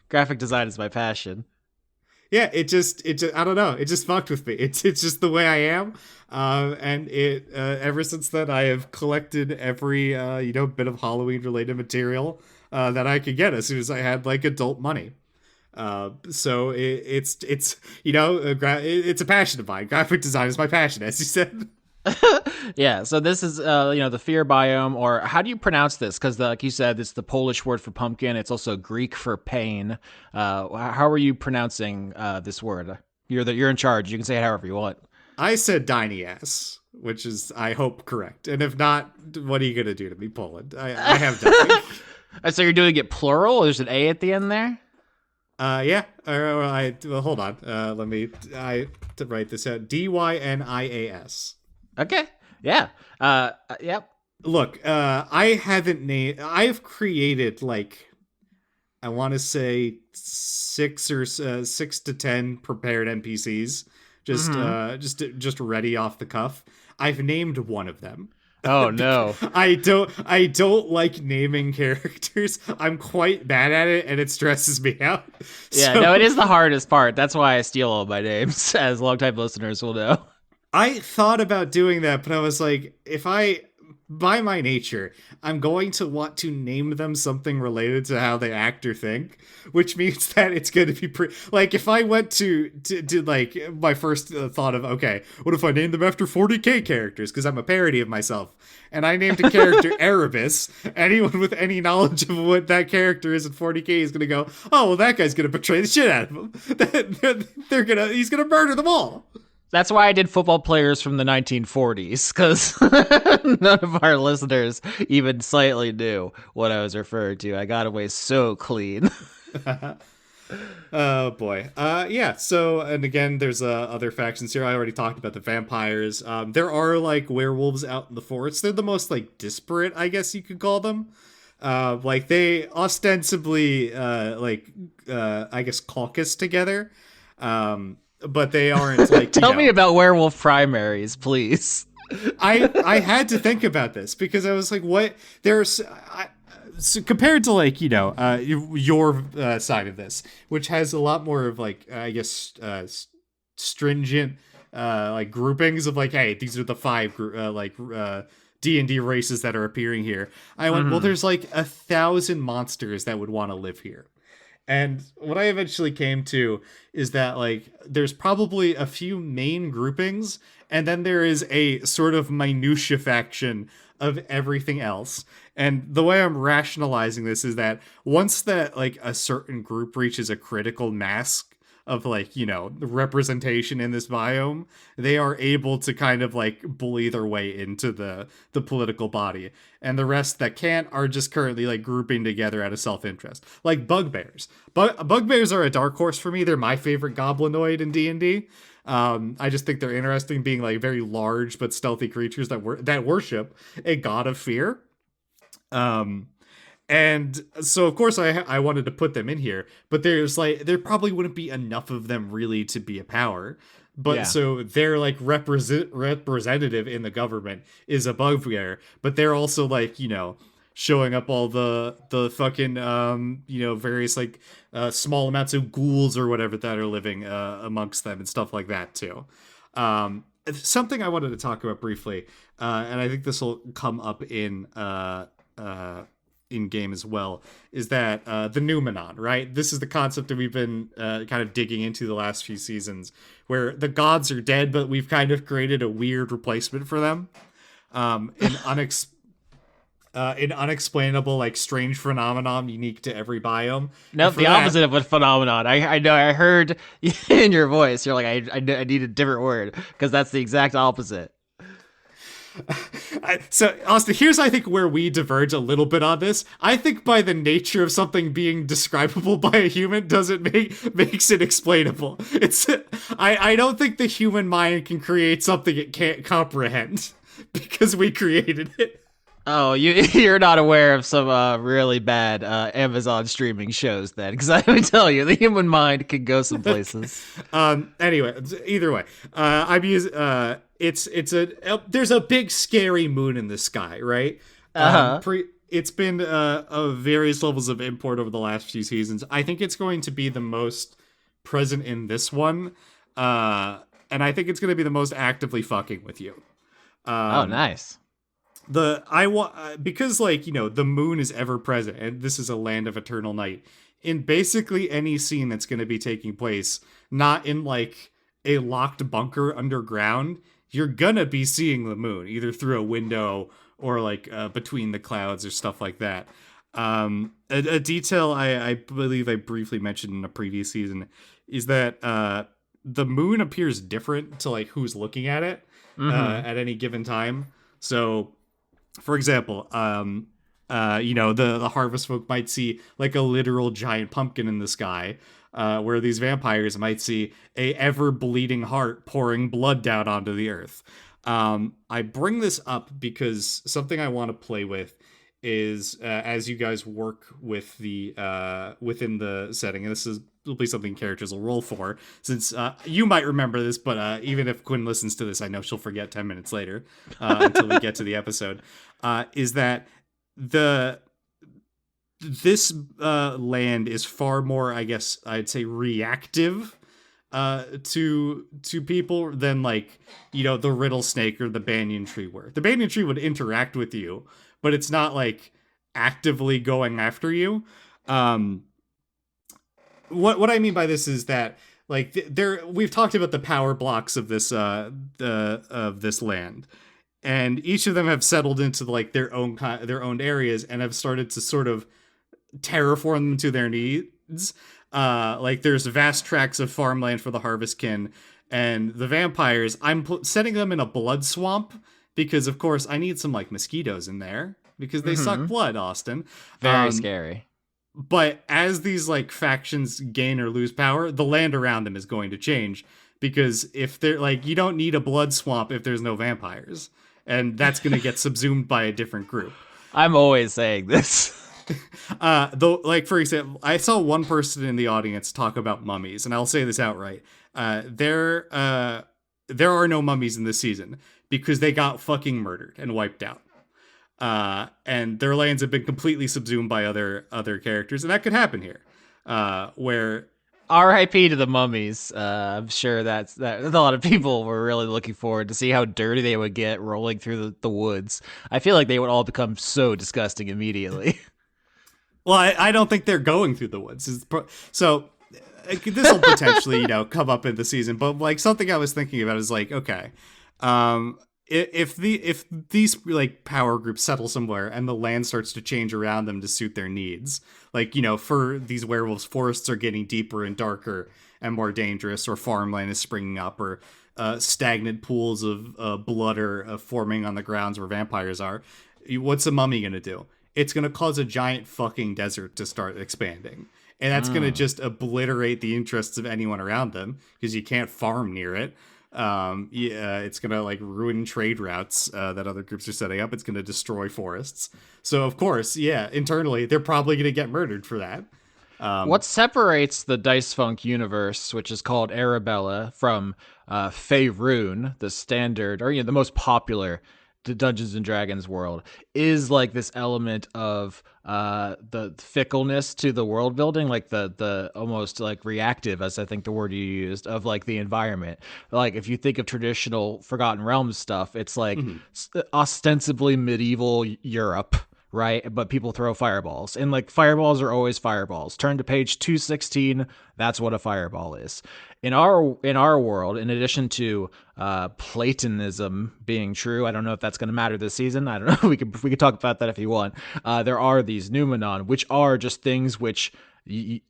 Graphic design is my passion. Yeah, it just I don't know. It just fucked with me. It's just the way I am. And it ever since then I have collected every bit of Halloween related material that I could get as soon as I had like adult money. So it's it's a passion of mine. Graphic design is my passion, as you said. Yeah, so this is the fear biome, or how do you pronounce this? Because like you said, it's the Polish word for pumpkin. It's also Greek for pain. How are you pronouncing this word? You're in charge. You can say it however you want. I said Dynias. which is, I hope, correct. And if not, what are you gonna do to me, Poland? I have nothing. So you're doing it plural? There's an A at the end there? Yeah. Well, hold on. Let me. To write this out. Dynias. Okay. Yeah. Yep. Look, I haven't named. I've created like, I want to say 6 to 10 prepared NPCs, just ready off the cuff. I've named one of them. Oh no. I don't like naming characters. I'm quite bad at it, and it stresses me out. Yeah, So no, it is the hardest part. That's why I steal all my names, as longtime listeners will know. I thought about doing that, but I was like, if I, by my nature, I'm going to want to name them something related to how they act or think, which means that it's going to be like, if I went to like, my first thought of, okay, what if I named them after 40k characters, because I'm a parody of myself, and I named a character Erebus. Anyone with any knowledge of what that character is in 40k is going to go, oh, well, that guy's going to betray the shit out of him. He's going to murder them all. That's why I did football players from the 1940s, because none of our listeners even slightly knew what I was referring to. I got away so clean. Oh boy. Yeah. So, and again, there's other factions here. I already talked about the vampires. There are like werewolves out in the forest. They're the most like disparate, I guess you could call them. Like they ostensibly I guess caucus together. But they aren't like. Tell me about werewolf primaries, please. I had to think about this because I was like, what? So compared to like your side of this, which has a lot more of like I guess stringent like groupings of like, hey, these are the 5 D&D races that are appearing here. I went, well, there's like 1,000 monsters that would want to live here. And what I eventually came to is that, like, there's probably a few main groupings, and then there is a sort of minutia faction of everything else. And the way I'm rationalizing this is that once that, like, a certain group reaches a critical mass of, like, representation in this biome, they are able to kind of, like, bully their way into the political body. And the rest that can't are just currently, like, grouping together out of self-interest. Like bugbears. Bugbears are a dark horse for me. They're my favorite goblinoid in D&D. I just think they're interesting, being, like, very large but stealthy creatures that worship a god of fear. And so, of course, I wanted to put them in here, but there probably wouldn't be enough of them really to be a power. But yeah. So they're like representative in the government is a bugbear, but they're also like, showing up all the fucking, various like small amounts of ghouls or whatever that are living amongst them and stuff like that too. Something I wanted to talk about briefly, and I think this will come up in game as well, is that the Numenon, right? This is the concept that we've been kind of digging into the last few seasons, where the gods are dead, but we've kind of created a weird replacement for them. An unexplainable, like, strange phenomenon unique to every biome. No, the opposite of a phenomenon. I know. I heard in your voice. You're like, I need a different word, because that's the exact opposite. So, Austin, here's, I think, where we diverge a little bit on this. I think by the nature of something being describable by a human makes it explainable. I don't think the human mind can create something it can't comprehend because we created it. Oh, you're not aware of some really bad Amazon streaming shows then, because I would tell you the human mind can go some places. Anyway, either way, I'm using there's a big scary moon in the sky, right? It's been various levels of import over the last few seasons. I think it's going to be the most present in this one, and I think it's going to be the most actively fucking with you. Oh, nice. Because, like, the moon is ever present, and this is a land of eternal night. In basically any scene that's going to be taking place, not in like a locked bunker underground, you're gonna be seeing the moon either through a window or like between the clouds or stuff like that. A detail I believe I briefly mentioned in a previous season is that the moon appears different to like who's looking at it. Mm-hmm. at any given time. So, for example, the harvest folk might see like a literal giant pumpkin in the sky, where these vampires might see a ever bleeding heart pouring blood down onto the earth. I bring this up because something I want to play with is as you guys work with the within the setting, and this is will be something characters will roll for. Since you might remember this, but even if Quinn listens to this, I know she'll forget 10 minutes later until we get to the episode. Is that the this land is far more, I guess I'd say, reactive to people than like the rattlesnake or the banyan tree were. The banyan tree would interact with you, but it's not like actively going after you. Um, what I mean by this is that like there we've talked about the power blocks of this land, and each of them have settled into like their own areas and have started to sort of terraform them to their needs. Like there's vast tracts of farmland for the harvestkin, and the vampires. I'm setting them in a blood swamp because, of course, I need some like mosquitoes in there because they suck Mm-hmm. blood, Austin. Very scary. But as these like factions gain or lose power, the land around them is going to change because if they're like, you don't need a blood swamp if there's no vampires, and that's going to get subsumed by a different group. I'm always saying this. Though, like for example, I saw one person in the audience talk about mummies, and I'll say this outright: there are no mummies in this season because they got fucking murdered and wiped out. And their lands have been completely subsumed by other characters, and that could happen here, where R.I.P. to the mummies. I'm sure that a lot of people were really looking forward to see how dirty they would get rolling through the woods. I feel like they would all become so disgusting immediately. well, I don't think they're going through the woods. So this will potentially come up in the season, but like something I was thinking about is like, okay, if these like power groups settle somewhere and the land starts to change around them to suit their needs, like for these werewolves, forests are getting deeper and darker and more dangerous, or farmland is springing up, or stagnant pools of blood are forming on the grounds where vampires are. What's a mummy gonna do? It's gonna cause a giant fucking desert to start expanding, and that's gonna just obliterate the interests of anyone around them because you can't farm near it. Yeah, it's gonna like ruin trade routes that other groups are setting up. It's gonna destroy forests. So of course, yeah, internally they're probably gonna get murdered for that. What separates the Dice Funk universe, which is called Arabella, from Faerun, the standard or the most popular Dungeons and Dragons world, is like this element of the fickleness to the world building, like the almost like reactive, as I think the word you used, of like the environment. Like if you think of traditional Forgotten Realms stuff, it's like ostensibly medieval Europe, right? But people throw fireballs, and like fireballs are always fireballs. Turn to page 216. That's what a fireball is. In our world, in addition to Platonism being true, I don't know if that's going to matter this season. I don't know. We could talk about that if you want. There are these noumenon, which are just things which,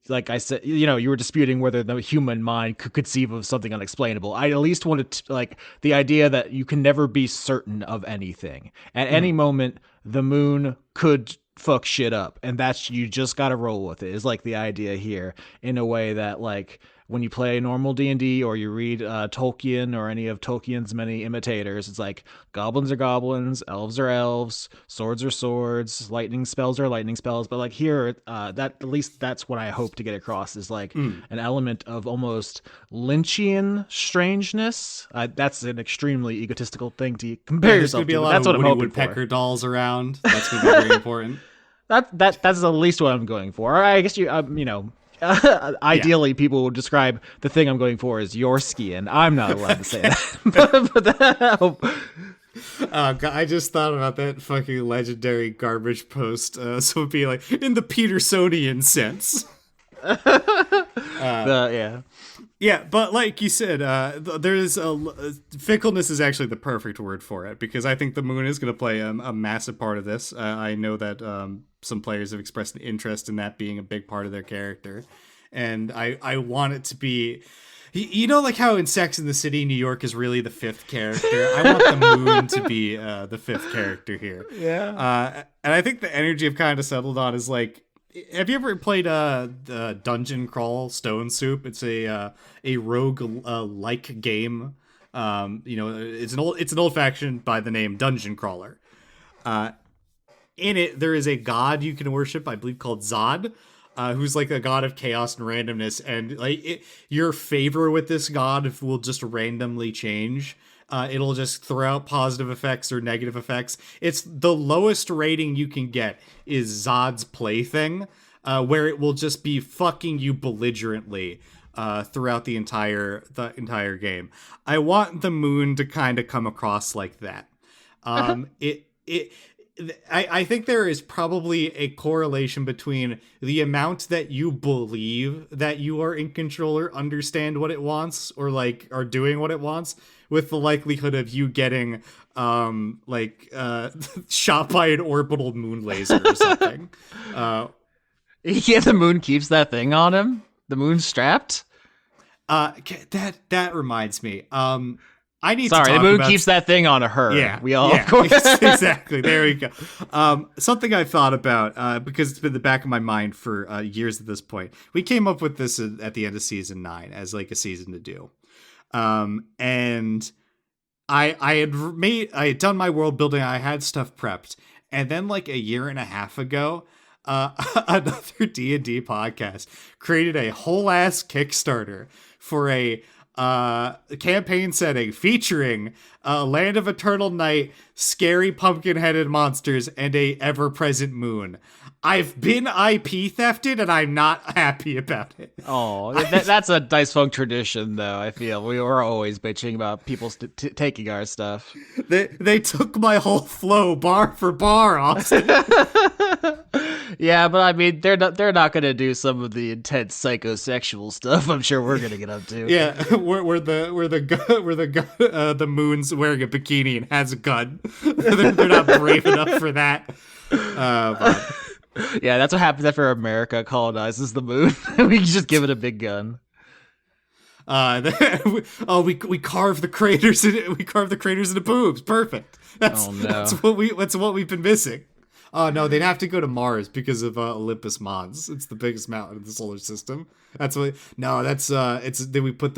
like I said, you were disputing whether the human mind could conceive of something unexplainable. I at least wanted to, like, the idea that you can never be certain of anything. At any moment, the moon could fuck shit up, and that's, you just gotta roll with it, is like the idea here, in a way that, like, when you play normal D&D or you read Tolkien or any of Tolkien's many imitators, it's like goblins are goblins, elves are elves, swords are swords, lightning spells are lightning spells. But like here, that at least that's what I hope to get across, is like an element of almost Lynchian strangeness. That's an extremely egotistical thing to compare There's gonna yourself be a to, but lot that's of what I'm Woody hoping Woodpecker for. dolls around. That's gonna be very important. That's the least what I'm going for. I guess Yeah. ideally, people would describe the thing I'm going for as your skiing. I'm not allowed to say that. but God, I just thought about that fucking legendary garbage post. So it'd be like in the Petersonian sense. yeah. Yeah, but like you said, there's fickleness is actually the perfect word for it, because I think the moon is going to play a massive part of this. I know that some players have expressed an interest in that being a big part of their character, and I want it to be You know, like how in Sex and the City, New York is really the fifth character. I want the moon to be the fifth character here. Yeah. And I think the energy I've kind of settled on is like, have you ever played the Dungeon Crawl Stone Soup? It's a rogue like game. It's an old faction by the name Dungeon Crawler. Uh, in it, there is a god you can worship, I believe, called Zod, who's like a god of chaos and randomness, and your favor with this god will just randomly change. It'll just throw out positive effects or negative effects. It's the lowest rating you can get is Zod's Plaything, where it will just be fucking you belligerently throughout the entire game. I want the moon to kind of come across like that. It I think there is probably a correlation between the amount that you believe that you are in control or understand what it wants or like are doing what it wants with the likelihood of you getting shot by an orbital moon laser or something. Yeah, the moon keeps that thing on him. The moon's strapped. That reminds me. I need Sorry, to talk the moon about... keeps that thing on her. Yeah, we all, yeah, of course. exactly. There we go. Something I thought about because it's been in the back of my mind for years at this point. We came up with this at the end of season 9 as like a season to do, and I had done my world building. I had stuff prepped, and then like a year and a half ago, another D&D podcast created a whole ass Kickstarter for a campaign setting featuring a land of eternal night, scary pumpkin-headed monsters, and a ever-present moon. I've been IP thefted, and I'm not happy about it. Oh, that's a Dice Funk tradition, though. I feel we were always bitching about people taking our stuff. They took my whole flow bar for bar, Austin. Yeah, but I mean, they're not gonna do some of the intense psychosexual stuff. I'm sure we're gonna get up to. Yeah, where the moon's wearing a bikini and has a gun. they're not brave enough for that. Yeah, that's what happens after America colonizes the moon. We just give it a big gun. We carve the craters. We carve the craters into boobs. Perfect. That's what we've been missing. Oh no, they'd have to go to Mars because of Olympus Mons. It's the biggest mountain in the solar system. That's what. No, that's it's. Then we put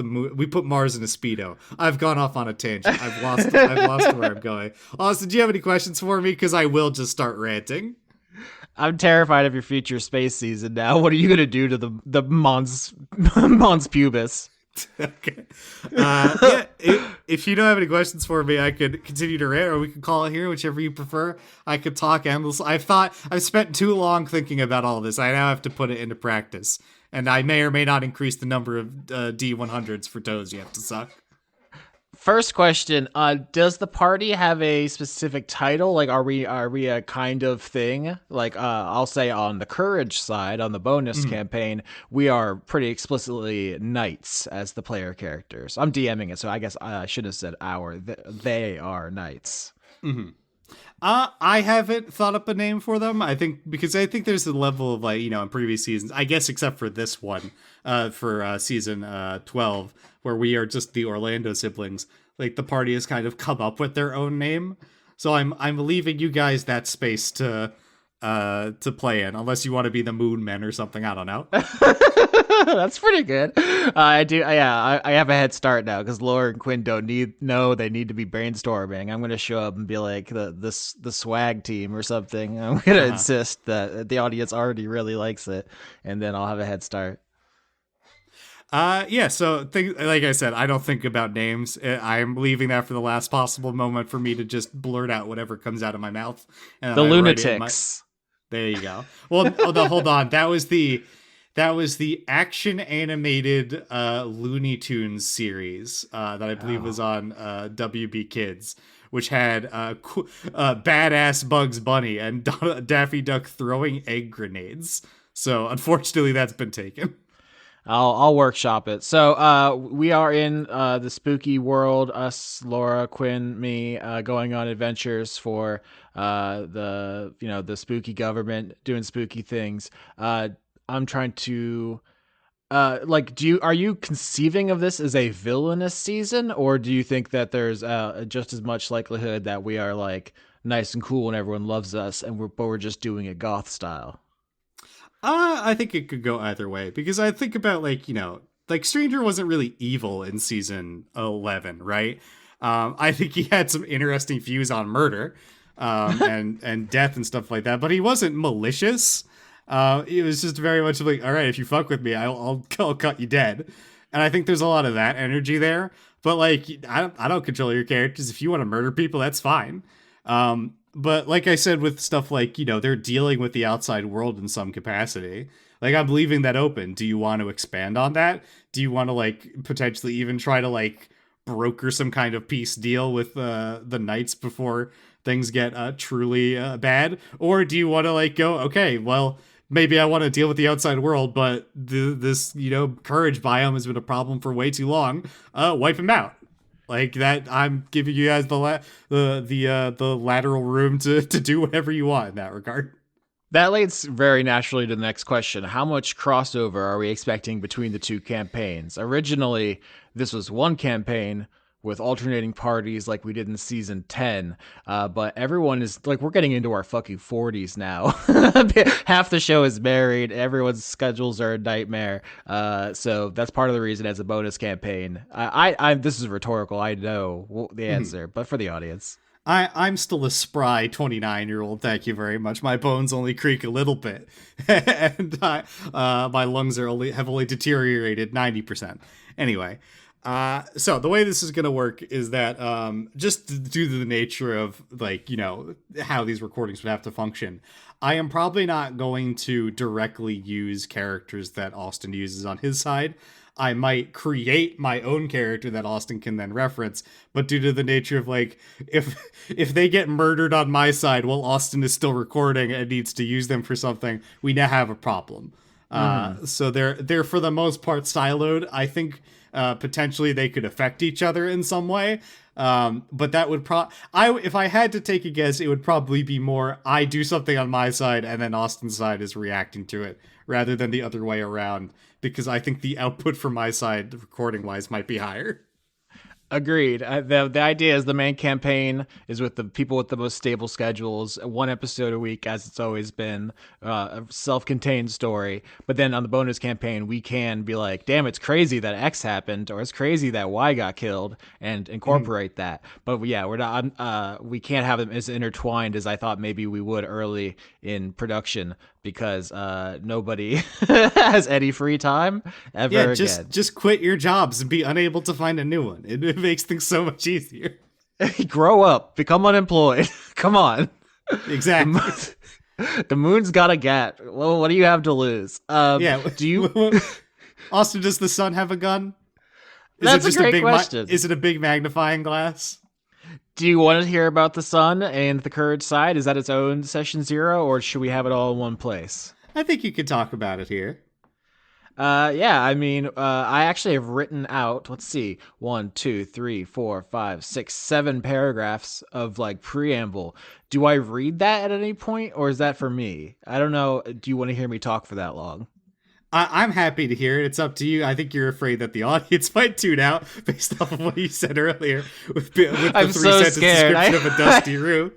Mars in a speedo. I've gone off on a tangent. I've lost where I'm going. Austin, do you have any questions for me? Because I will just start ranting. I'm terrified of your future space season now. What are you gonna do to the Mons pubis? Okay. If you don't have any questions for me, I could continue to rant, or we could call it here, whichever you prefer. I could talk endlessly. I've spent too long thinking about all this. I now have to put it into practice, and I may or may not increase the number of D100s for toes you have to suck. First question, does the party have a specific title? Like, are we a kind of thing? Like, I'll say on the courage side, on the bonus campaign, we are pretty explicitly knights as the player characters. I'm DMing it, so I guess I should have said our. They are knights. Mm-hmm. I haven't thought up a name for them. I think there's a level of in previous seasons, I guess, except for this one, for season 12, where we are just the Orlando siblings. Like the party has kind of come up with their own name. So I'm leaving you guys that space to play in, unless you want to be the Moon Men or something. I don't know. That's pretty good. I do. Yeah, I have a head start now because Laura and Quinn they need to be brainstorming. I'm going to show up and be like the swag team or something. I'm going to insist that the audience already really likes it, and then I'll have a head start. So like I said, I don't think about names. I'm leaving that for the last possible moment for me to just blurt out whatever comes out of my mouth. And the lunatics. There you go. Well, hold on. That was the action animated Looney Tunes series that I believe was on WB Kids, which had badass Bugs Bunny and Daffy Duck throwing egg grenades. So unfortunately, that's been taken. I'll workshop it. So we are in the spooky world, us, Laura, Quinn, me, going on adventures for the spooky government, doing spooky things. I'm trying to like, are you conceiving of this as a villainous season, or do you think that there's just as much likelihood that we are like nice and cool and everyone loves us, and we're just doing it goth style? I think it could go either way because I think about like like Stranger wasn't really evil in season 11, right? I think he had some interesting views on murder, and death and stuff like that, but he wasn't malicious. It was just very much like, all right, if you fuck with me, I'll cut you dead. And I think there's a lot of that energy there. But like, I don't control your characters. If you want to murder people, that's fine. But like I said, with stuff like they're dealing with the outside world in some capacity. Like I'm leaving that open. Do you want to expand on that? Do you want to like potentially even try to like broker some kind of peace deal with the knights before things get truly bad? Or do you want to like go, okay, well, maybe I want to deal with the outside world, but this courage biome has been a problem for way too long. Wipe him out. Like that, I'm giving you guys the lateral room to do whatever you want in that regard. That leads very naturally to the next question. How much crossover are we expecting between the two campaigns? Originally, this was one campaign with alternating parties like we did in season 10. But everyone is like, we're getting into our fucking 40s now. Half the show is married. Everyone's schedules are a nightmare. So that's part of the reason as a bonus campaign. This is rhetorical. I know the answer, but for the audience. I'm still a spry 29-year-old. Thank you very much. My bones only creak a little bit, and my lungs have only deteriorated 90%. Anyway, so the way this is going to work is that just due to the nature of like how these recordings would have to function, I am probably not going to directly use characters that Austin uses on his side. I might create my own character that Austin can then reference, but due to the nature of like if they get murdered on my side while Austin is still recording and needs to use them for something, we now have a problem. So they're for the most part siloed. I think potentially they could affect each other in some way. But that would if I had to take a guess, it would probably be more I do something on my side and then Austin's side is reacting to it rather than the other way around, because I think the output from my side recording wise might be higher. Agreed. The idea is the main campaign is with the people with the most stable schedules, one episode a week, as it's always been, a self-contained story. But then on the bonus campaign, we can be like, damn, it's crazy that X happened, or it's crazy that Y got killed, and incorporate that. But yeah, we're not. We can't have them as intertwined as I thought maybe we would early in production, because nobody has any free time ever again. Just quit your jobs and be unable to find a new one. It makes things so much easier. Grow up, become unemployed. Come on. Exactly. The moon's got a gat. Well, what do you have to lose? Do you? Austin, does the sun have a gun? That's a great question. Is it a big magnifying glass? Do you want to hear about the sun and the courage side? Is that its own session 0, or should we have it all in one place? I think you could talk about it here. I mean, I actually have written out, let's see, 1, 2, 3, 4, 5, 6, 7 paragraphs of like preamble. Do I read that at any point, or is that for me? I don't know. Do you want to hear me talk for that long? I'm happy to hear it. It's up to you. I think you're afraid that the audience might tune out based off of what you said earlier with the I'm 3-sentence scared. description of a dusty room.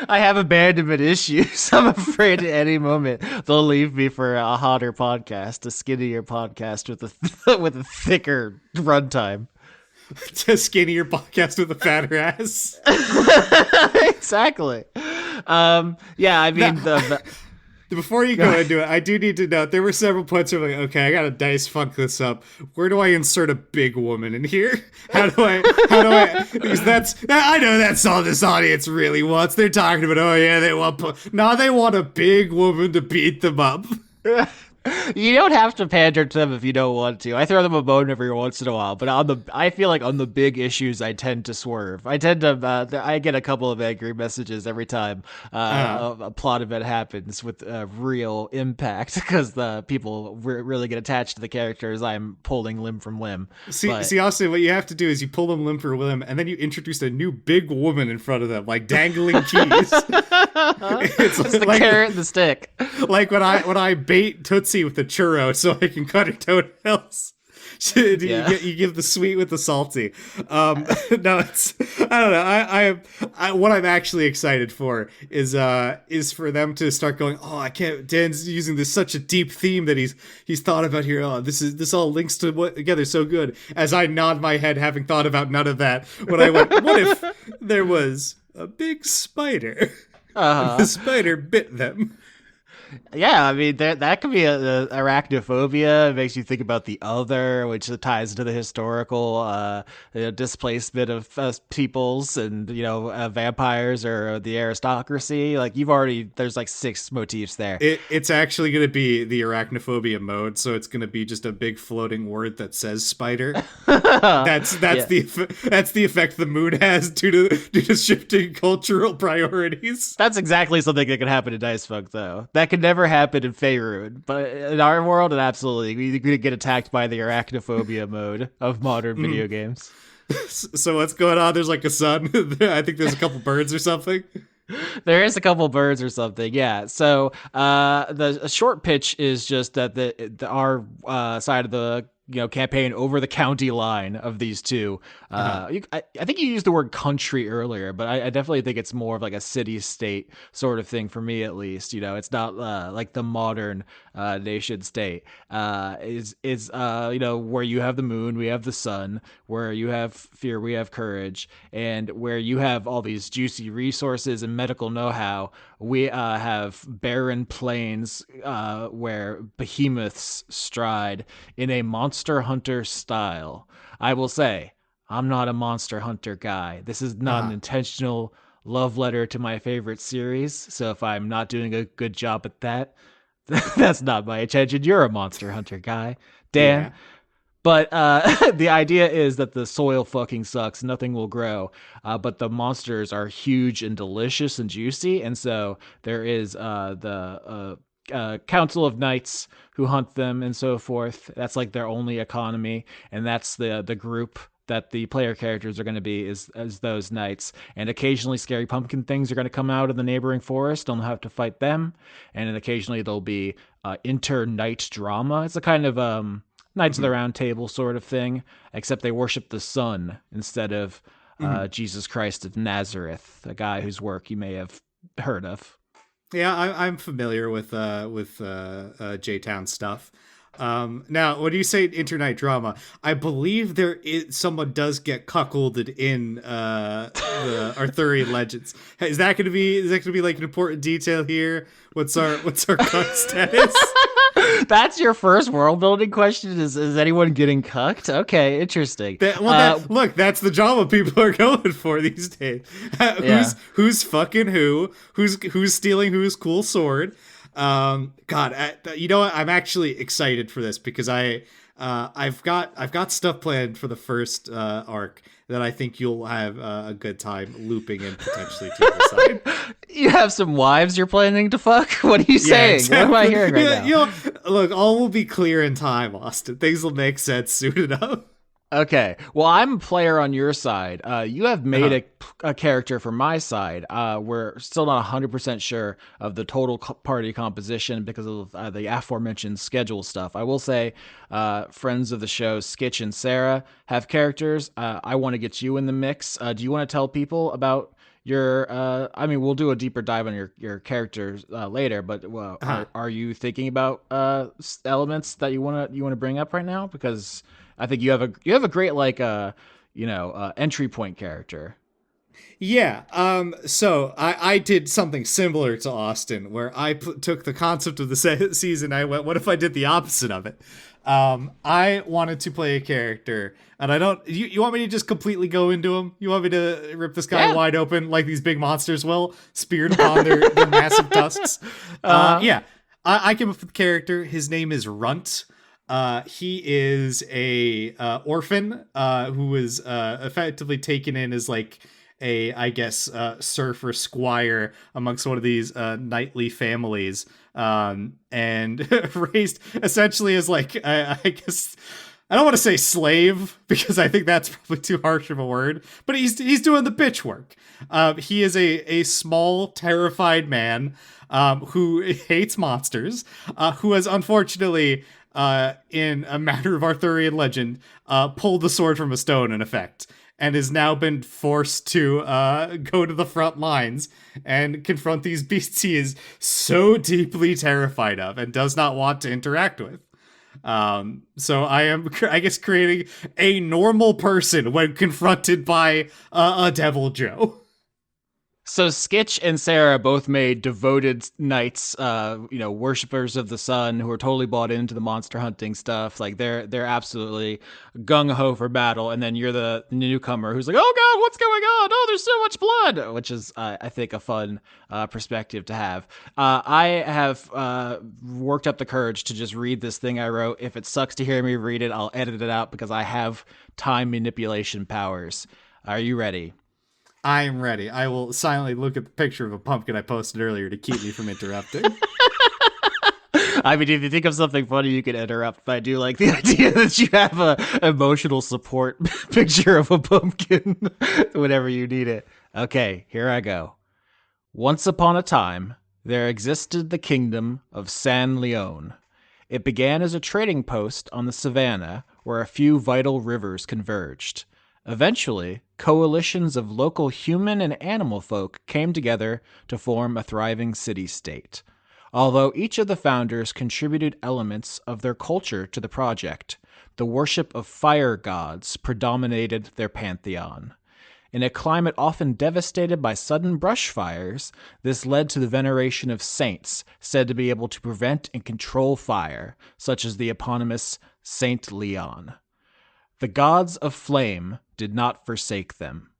I have abandonment issues. I'm afraid at any moment they'll leave me for a hotter podcast, a skinnier podcast with a thicker runtime. A skinnier podcast with a fatter ass. Exactly. I mean, before you go into it, I do need to note there were several points where I'm like, okay, I gotta dice funk this up. Where do I insert a big woman in here? How do I because I know that's all this audience really wants. They're talking about, oh yeah, they want a big woman to beat them up. You don't have to pander to them if you don't want to. I throw them a bone every once in a while, but I feel like on the big issues, I tend to swerve. I get a couple of angry messages every time a plot event happens with real impact, because the people really get attached to the characters. I'm pulling limb from limb. See, Austin, what you have to do is you pull them limb for limb, and then you introduce a new big woman in front of them, like dangling keys. It's the carrot and the stick. Like when I bait Tootsie salty with the churro so I can cut her toenails. Yeah. You give the sweet with the salty. No, it's I don't know. What I'm actually excited for is for them to start going. Oh, I can't. Dan's using this such a deep theme that he's thought about here. Oh, this all links together so good. As I nod my head, having thought about none of that, when I went, what if there was a big spider and the spider bit them? Yeah, I mean that could be a arachnophobia. It makes you think about the other, which ties into the historical displacement of peoples and vampires or the aristocracy. Like there's like six motifs there. It's actually going to be the arachnophobia mode, so it's going to be just a big floating word that says spider. That's Yeah. the effect the mood has due to shifting cultural priorities. That's exactly something that could happen in Dice Funk, though. That could never happen in Faerun, but in our world, it absolutely we could get attacked by the arachnophobia mode of modern video games. So what's going on? There's like a sun. I think there's a couple birds or something. There is a couple birds or something, yeah. So the short pitch is just that our side of the campaign over the county line of these two. I think you used the word country earlier, but I definitely think it's more of like a city-state sort of thing for me, at least. It's not like the modern nation state. Is where you have the moon, we have the sun, where you have fear, we have courage, and where you have all these juicy resources and medical know-how, we have barren plains where behemoths stride in a Monster Hunter style. I will say, I'm not a Monster Hunter guy. This is not an intentional love letter to my favorite series. So if I'm not doing a good job at that, that's not my intention. You're a Monster Hunter guy, Dan. Yeah. But the idea is that the soil fucking sucks. Nothing will grow. But the monsters are huge and delicious and juicy. And so there is the council of knights who hunt them and so forth. That's like their only economy. And that's the group that the player characters are going to be is as those knights. And occasionally scary pumpkin things are going to come out of the neighboring forest. Don't have to fight them. And then occasionally there'll be inter-knight drama. It's a kind of Knights of the Round Table sort of thing, except they worship the sun instead of Jesus Christ of Nazareth, a guy whose work you may have heard of. Yeah, I'm familiar with J-Town stuff. Now, when you say internight drama, I believe someone does get cuckolded in the Arthurian legends. Is that going to be like an important detail here? What's our cuck status? That's your first world building question? Is anyone getting cucked? Okay, interesting. Look, that's the drama people are going for these days. Who's fucking who? Who's stealing whose cool sword? God, you know what? I'm actually excited for this because I've got stuff planned for the first arc that I think you'll have a good time looping in potentially to the side. You have some wives you're planning to fuck? What are you saying? Exactly. What am I hearing right now? Look, all will be clear in time, Austin. Things will make sense soon enough. Okay. Well, I'm a player on your side. You have made a character for my side. We're still not 100% sure of the total party composition because of the aforementioned schedule stuff. I will say, friends of the show, Skitch and Sarah, have characters. I want to get you in the mix. Do you want to tell people about your we'll do a deeper dive on your characters later, but are you thinking about elements that you want to bring up right now? Because I think you have a great entry point character. Yeah. So I did something similar to Austin, where I took the concept of the season. I went, what if I did the opposite of it? I wanted to play a character, and I don't. You want me to just completely go into him? You want me to rip this guy wide open like these big monsters will, speared upon their massive tusks? Yeah. I came up with the character. His name is Runt. He is a orphan who was effectively taken in as like I guess surfer squire amongst one of these knightly families, and raised essentially as like I guess I don't want to say slave because I think that's probably too harsh of a word, but he's doing the bitch work. He is a small, terrified man who hates monsters, who has unfortunately, in a matter of Arthurian legend, pulled the sword from a stone in effect, and has now been forced to go to the front lines and confront these beasts he is so deeply terrified of and does not want to interact with. So I am, I guess, creating a normal person when confronted by a Devil Joe. So Skitch and Sarah both made devoted knights, worshippers of the sun who are totally bought into the monster hunting stuff. Like they're absolutely gung ho for battle. And then you're the newcomer who's like, oh god, what's going on? Oh, there's so much blood, which is I think a fun perspective to have. I have worked up the courage to just read this thing I wrote. If it sucks to hear me read it, I'll edit it out because I have time manipulation powers. Are you ready? I am ready. I will silently look at the picture of a pumpkin I posted earlier to keep me from interrupting. I mean, if you think of something funny, you can interrupt. But I do like the idea that you have a emotional support picture of a pumpkin whenever you need it. Okay, here I go. Once upon a time, there existed the kingdom of San Leon. It began as a trading post on the savannah where a few vital rivers converged. Eventually, coalitions of local human and animal folk came together to form a thriving city-state. Although each of the founders contributed elements of their culture to the project, the worship of fire gods predominated their pantheon. In a climate often devastated by sudden brush fires, this led to the veneration of saints said to be able to prevent and control fire, such as the eponymous Saint Leon. The gods of flame did not forsake them.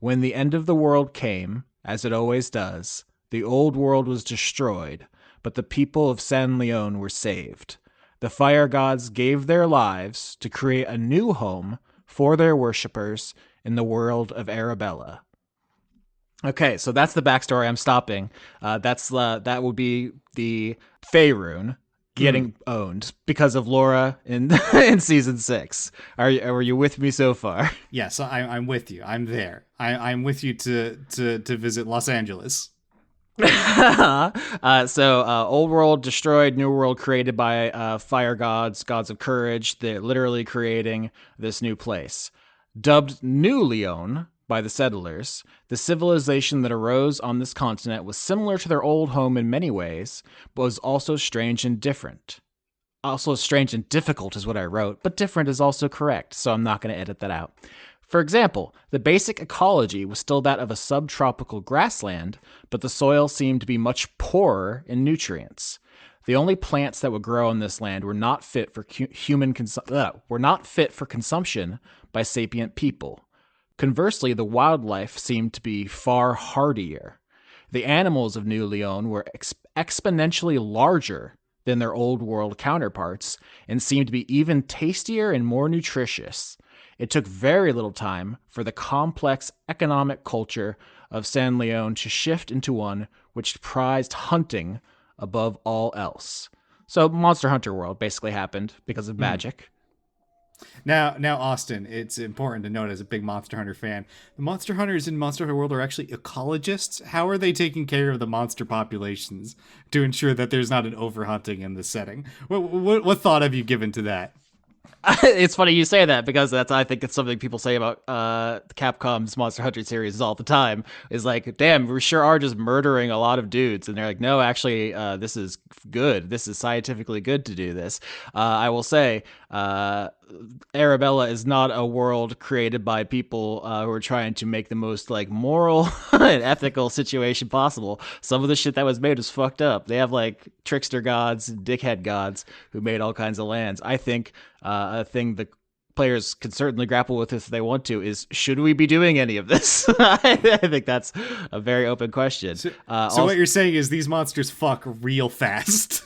When the end of the world came, as it always does, the old world was destroyed, but the people of San Leon were saved. The fire gods gave their lives to create a new home for their worshippers in the world of Arabella. Okay, so that's the backstory. I'm stopping. That would be the Faerun getting owned because of Laura in in season 6. Are you with me so far? Yes, I'm with you. I'm there. I'm with you to visit Los Angeles. Old world destroyed, new world created by fire gods, gods of courage. They're literally creating this new place. Dubbed New Leon by the settlers, the civilization that arose on this continent was similar to their old home in many ways, but was also strange and different. Also strange and difficult is what I wrote, but different is also correct, so I'm not going to edit that out. For example, the basic ecology was still that of a subtropical grassland, but the soil seemed to be much poorer in nutrients. The only plants that would grow on this land were not fit for consumption by sapient people. Conversely, the wildlife seemed to be far hardier. The animals of New Leon were exponentially larger than their old world counterparts and seemed to be even tastier and more nutritious. It took very little time for the complex economic culture of San Leon to shift into one which prized hunting above all else. So Monster Hunter World basically happened because of magic. Now, Austin, it's important to note as a big Monster Hunter fan, the monster hunters in Monster Hunter World are actually ecologists. How are they taking care of the monster populations to ensure that there's not an overhunting in the setting? What thought have you given to that? It's funny you say that because I think it's something people say about Capcom's Monster Hunter series all the time. Is like, damn, we sure are just murdering a lot of dudes, and they're like, no, actually, this is good. This is scientifically good to do this. I will say, Arabella is not a world created by people who are trying to make the most like moral and ethical situation possible. Some of the shit that was made is fucked up. They have like trickster gods, dickhead gods who made all kinds of lands. I think a thing the players can certainly grapple with if they want to is, should we be doing any of this? I think that's a very open question. So what you're saying is these monsters fuck real fast.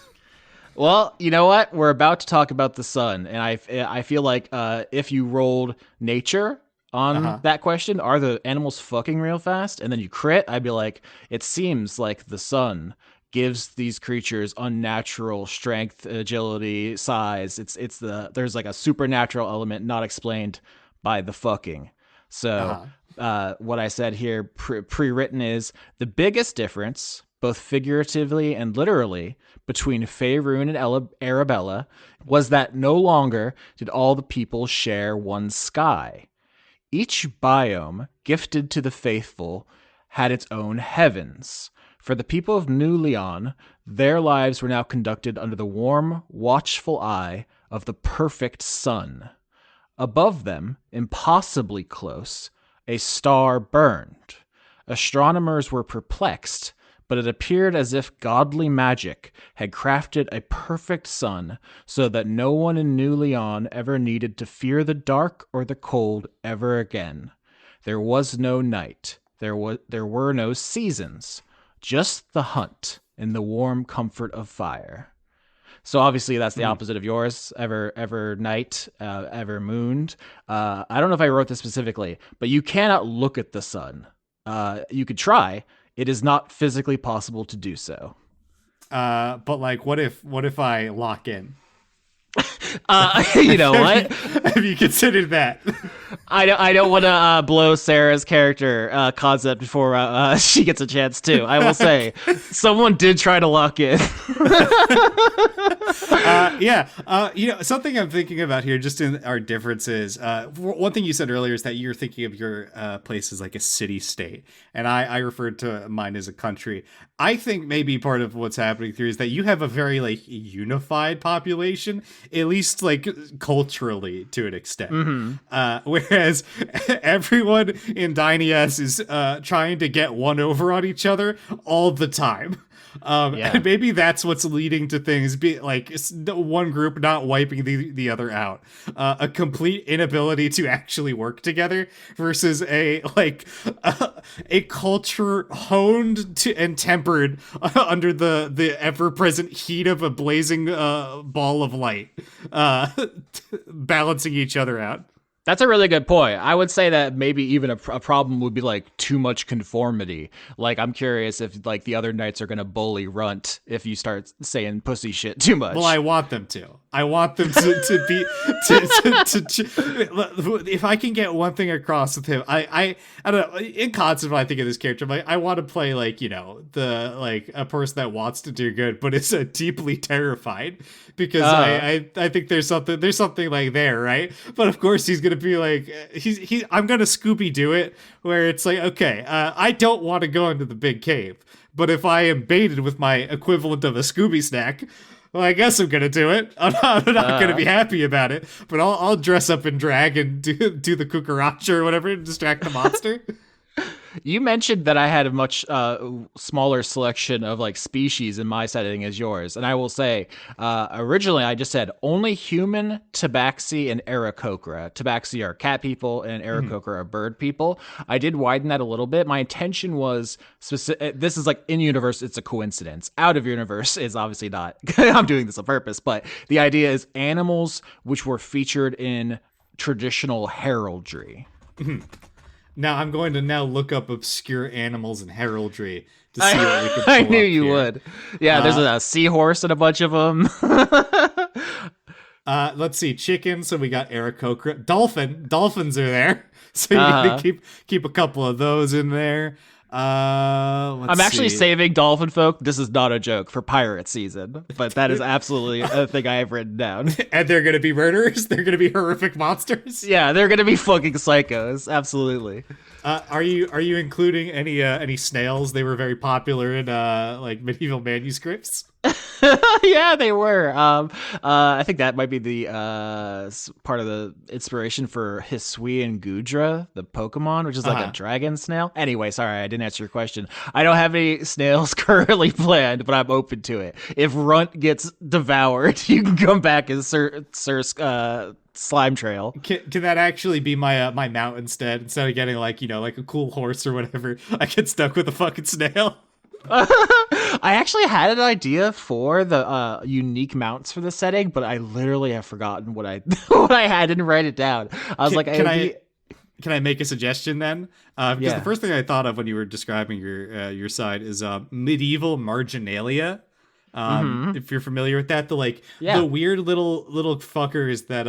Well, you know what? We're about to talk about the sun, and I feel like if you rolled nature on that question, are the animals fucking real fast? And then you crit, I'd be like, it seems like the sun gives these creatures unnatural strength, agility, size. There's like a supernatural element not explained by the fucking. So Uh-huh. what I said here pre-written is the biggest difference, both figuratively and literally, between Faerun and Arabella was that no longer did all the people share one sky. Each biome gifted to the faithful had its own heavens. For the people of New Leon, their lives were now conducted under the warm, watchful eye of the perfect sun. Above them, impossibly close, a star burned. Astronomers were perplexed, but it appeared as if godly magic had crafted a perfect sun so that no one in New Leon ever needed to fear the dark or the cold ever again. There was no night. There were no seasons. Just the hunt in the warm comfort of fire. So obviously that's the opposite of yours. Ever night, ever mooned. I don't know if I wrote this specifically, but you cannot look at the sun. You could try. It is not physically possible to do so. But like, what if I lock in? You know what? Have you considered that? I don't want to blow Sarah's character concept before she gets a chance to. I will say, someone did try to lock in. Something I'm thinking about here, just in our differences. One thing you said earlier is that you're thinking of your place as like a city-state, and I referred to mine as a country. I think maybe part of what's happening here is that you have a very like unified population, at least like culturally to an extent. Whereas everyone in Dynias is trying to get one over on each other all the time. And maybe that's what's leading to things be like one group not wiping the other out, a complete inability to actually work together versus a culture honed to and tempered under the ever-present heat of a blazing ball of light, balancing each other out. That's a really good point. I would say that maybe even a problem would be like too much conformity. Like, I'm curious if like the other knights are going to bully Runt if you start saying pussy shit too much. Well, I want them to. I want them to be if I can get one thing across with him, I don't know. In concept, when I think of this character, I'm like, I want to play like, you know, the like a person that wants to do good, but is deeply terrified because I think there's something like there, right? But of course he's gonna be like I'm gonna Scooby Doo it where it's like, okay, I don't want to go into the big cave, but if I am baited with my equivalent of a Scooby snack, well, I guess I'm gonna do it. I'm not gonna be happy about it, but I'll dress up in drag and do the cucaracha or whatever and distract the monster. You mentioned that I had a much smaller selection of like species in my setting as yours, and I will say, originally I just said only human, tabaxi, and Aarakocra. Tabaxi are cat people, and Aarakocra are bird people. I did widen that a little bit. My intention was specific. This is like in universe, it's a coincidence. Out of universe is obviously not. I'm doing this on purpose, but the idea is animals which were featured in traditional heraldry. Now I'm going to look up obscure animals and heraldry to see what we can pull I knew you here. would. Yeah, there's a seahorse and a bunch of them. Let's see, chicken. So we got Aarakocra. Dolphins are there. So you need to keep a couple of those in there. I'm actually saving dolphin folk. This is not a joke for pirate season, but that is absolutely a thing I have written down. And they're gonna be murderers. They're gonna be horrific monsters. Yeah, they're gonna be fucking psychos. Absolutely. Are you including any snails? They were very popular in like medieval manuscripts. Yeah, they were. I think that might be the part of the inspiration for Hisui and Gudra, the Pokemon, which is like a dragon snail. Anyway, sorry, I didn't answer your question. I don't have any snails currently planned, but I'm open to it. If Runt gets devoured, you can come back as Sir Slime Trail. Can that actually be my my mount instead of getting like, you know, like a cool horse or whatever? I get stuck with a fucking snail. I actually had an idea for the unique mounts for the setting, but I literally have forgotten what I what I had, didn't write it down. I was can I make a suggestion then? Because the Yeah. first thing I thought of when you were describing your side is medieval marginalia. Mm-hmm. If you're familiar with that, the like the Yeah. weird little fuckers that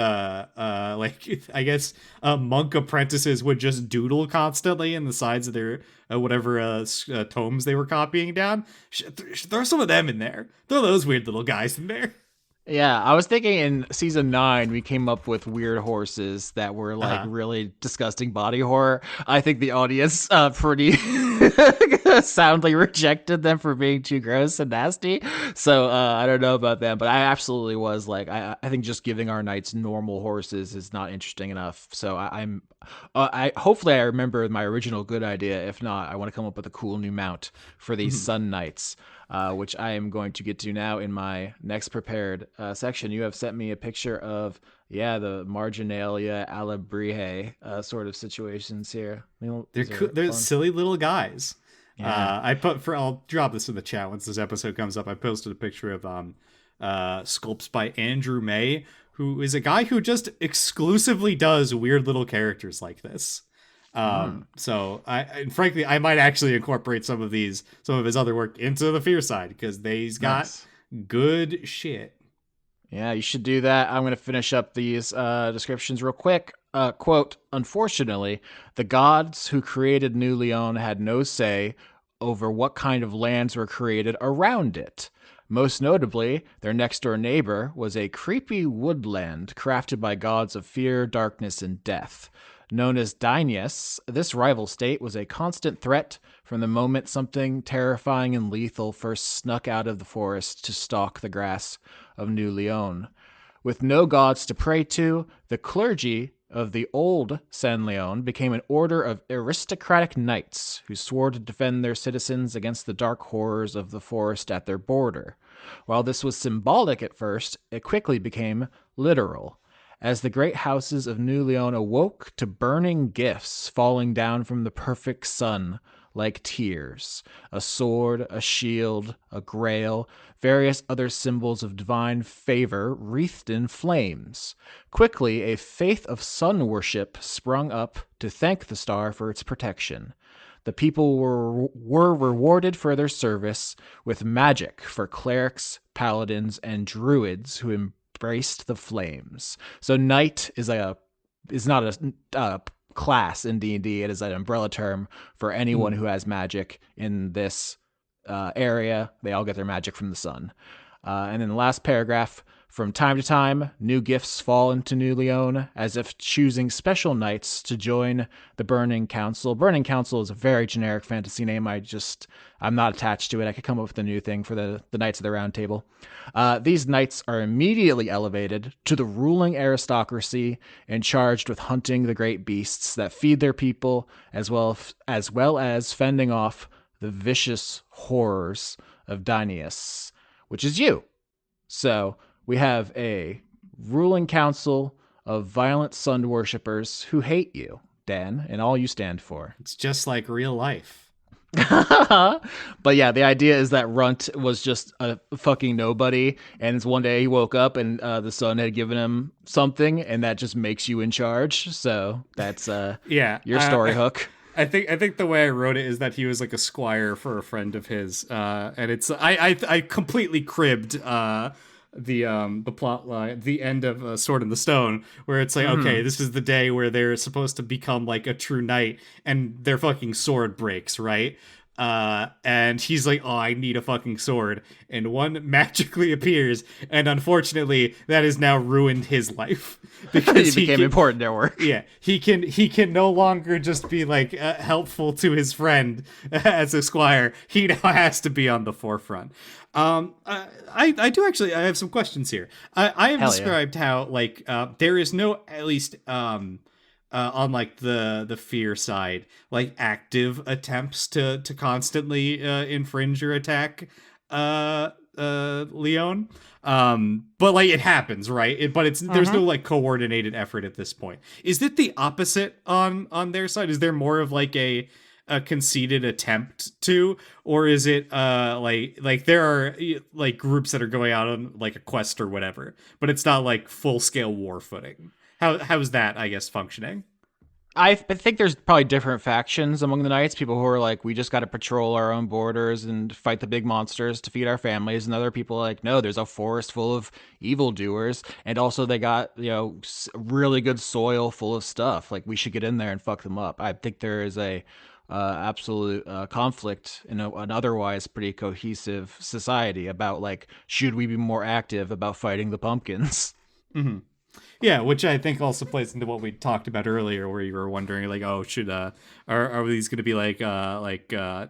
like I guess monk apprentices would just doodle constantly in the sides of their whatever tomes they were copying down. Throw some of them in there. Throw those weird little guys in there. Yeah, I was thinking in season 9 we came up with weird horses that were like Uh-huh. really disgusting body horror. I think the audience pretty soundly rejected them for being too gross and nasty. So I don't know about them, but I absolutely was like I think just giving our knights normal horses is not interesting enough. So I hopefully I remember my original good idea. If not, I want to come up with a cool new mount for these Sun Knights, which I am going to get to now in my next prepared section. You have sent me a picture of the marginalia a la Brie sort of situations here. They're These are they're fun. silly little guys. Yeah. I'll drop this in the chat once this episode comes up. I posted a picture of sculpts by Andrew May, who is a guy who just exclusively does weird little characters like this. Mm, So and frankly, I might actually incorporate some of his other work into the Fear side because he's got nice. good shit. Yeah, you should do that. I'm going to finish up these descriptions real quick. Quote, unfortunately, the gods who created New Leon had no say over what kind of lands were created around it. Most notably, their next door neighbor was a creepy woodland crafted by gods of fear, darkness, and death. Known as Dynias, this rival state was a constant threat from the moment something terrifying and lethal first snuck out of the forest to stalk the grass of New Leon. With no gods to pray to, the clergy of the old San Leon became an order of aristocratic knights who swore to defend their citizens against the dark horrors of the forest at their border. While this was symbolic at first, it quickly became literal. As the great houses of New Leon awoke to burning gifts falling down from the perfect sun like tears, a sword, a shield, a grail, various other symbols of divine favor wreathed in flames. Quickly, a faith of sun worship sprung up to thank the star for its protection. The people were rewarded for their service with magic for clerics, paladins, and druids who embraced the flames. So knight is not a class in D&D. It is an umbrella term for anyone Mm. who has magic in this area. They all get their magic from the sun. And in the last paragraph, from time to time, new gifts fall into New Leon, as if choosing special knights to join the Burning Council. Burning Council is a very generic fantasy name. I'm not attached to it. I could come up with a new thing for the Knights of the Round Table. These knights are immediately elevated to the ruling aristocracy and charged with hunting the great beasts that feed their people, as well as fending off the vicious horrors of Dynias, which is you. So we have a ruling council of violent sun worshippers who hate you, Dan, and all you stand for. It's just like real life. But yeah, the idea is that Runt was just a fucking nobody, and one day he woke up and the sun had given him something, and that just makes you in charge. So that's Yeah. your story hook. I think the way I wrote it is that he was like a squire for a friend of his, and it's I completely cribbed the plot line, the end of Sword in the Stone, where it's like, okay, Mm-hmm. this is the day where they're supposed to become like a true knight, and their fucking sword breaks, right? And he's like, oh, I need a fucking sword, and one magically appears, and unfortunately, that has now ruined his life He because became important at work. yeah, he can no longer just be like helpful to his friend as a squire. He now has to be on the forefront. I do actually, I have some questions here. I have Hell yeah. described how like there is no, at least on like the fear side, like active attempts to constantly infringe or attack Leon. But like it happens, right? But it's there's no Mm-hmm. like coordinated effort at this point. Is it the opposite on their side? Is there more of like a conceited attempt to, or is it like there are like groups that are going out on like a quest or whatever, but it's not like full scale war footing? How's that, I guess, functioning? I think there's probably different factions among the knights. People who are like, we just got to patrol our own borders and fight the big monsters to feed our families, and other people are like, no, there's a forest full of evildoers, and also they got really good soil full of stuff. Like we should get in there and fuck them up. I think there is a absolute conflict in an otherwise pretty cohesive society about like, should we be more active about fighting the pumpkins? Mm-hmm. Yeah, which I think also plays into what we talked about earlier, where you were wondering, like, oh, should are these going to be like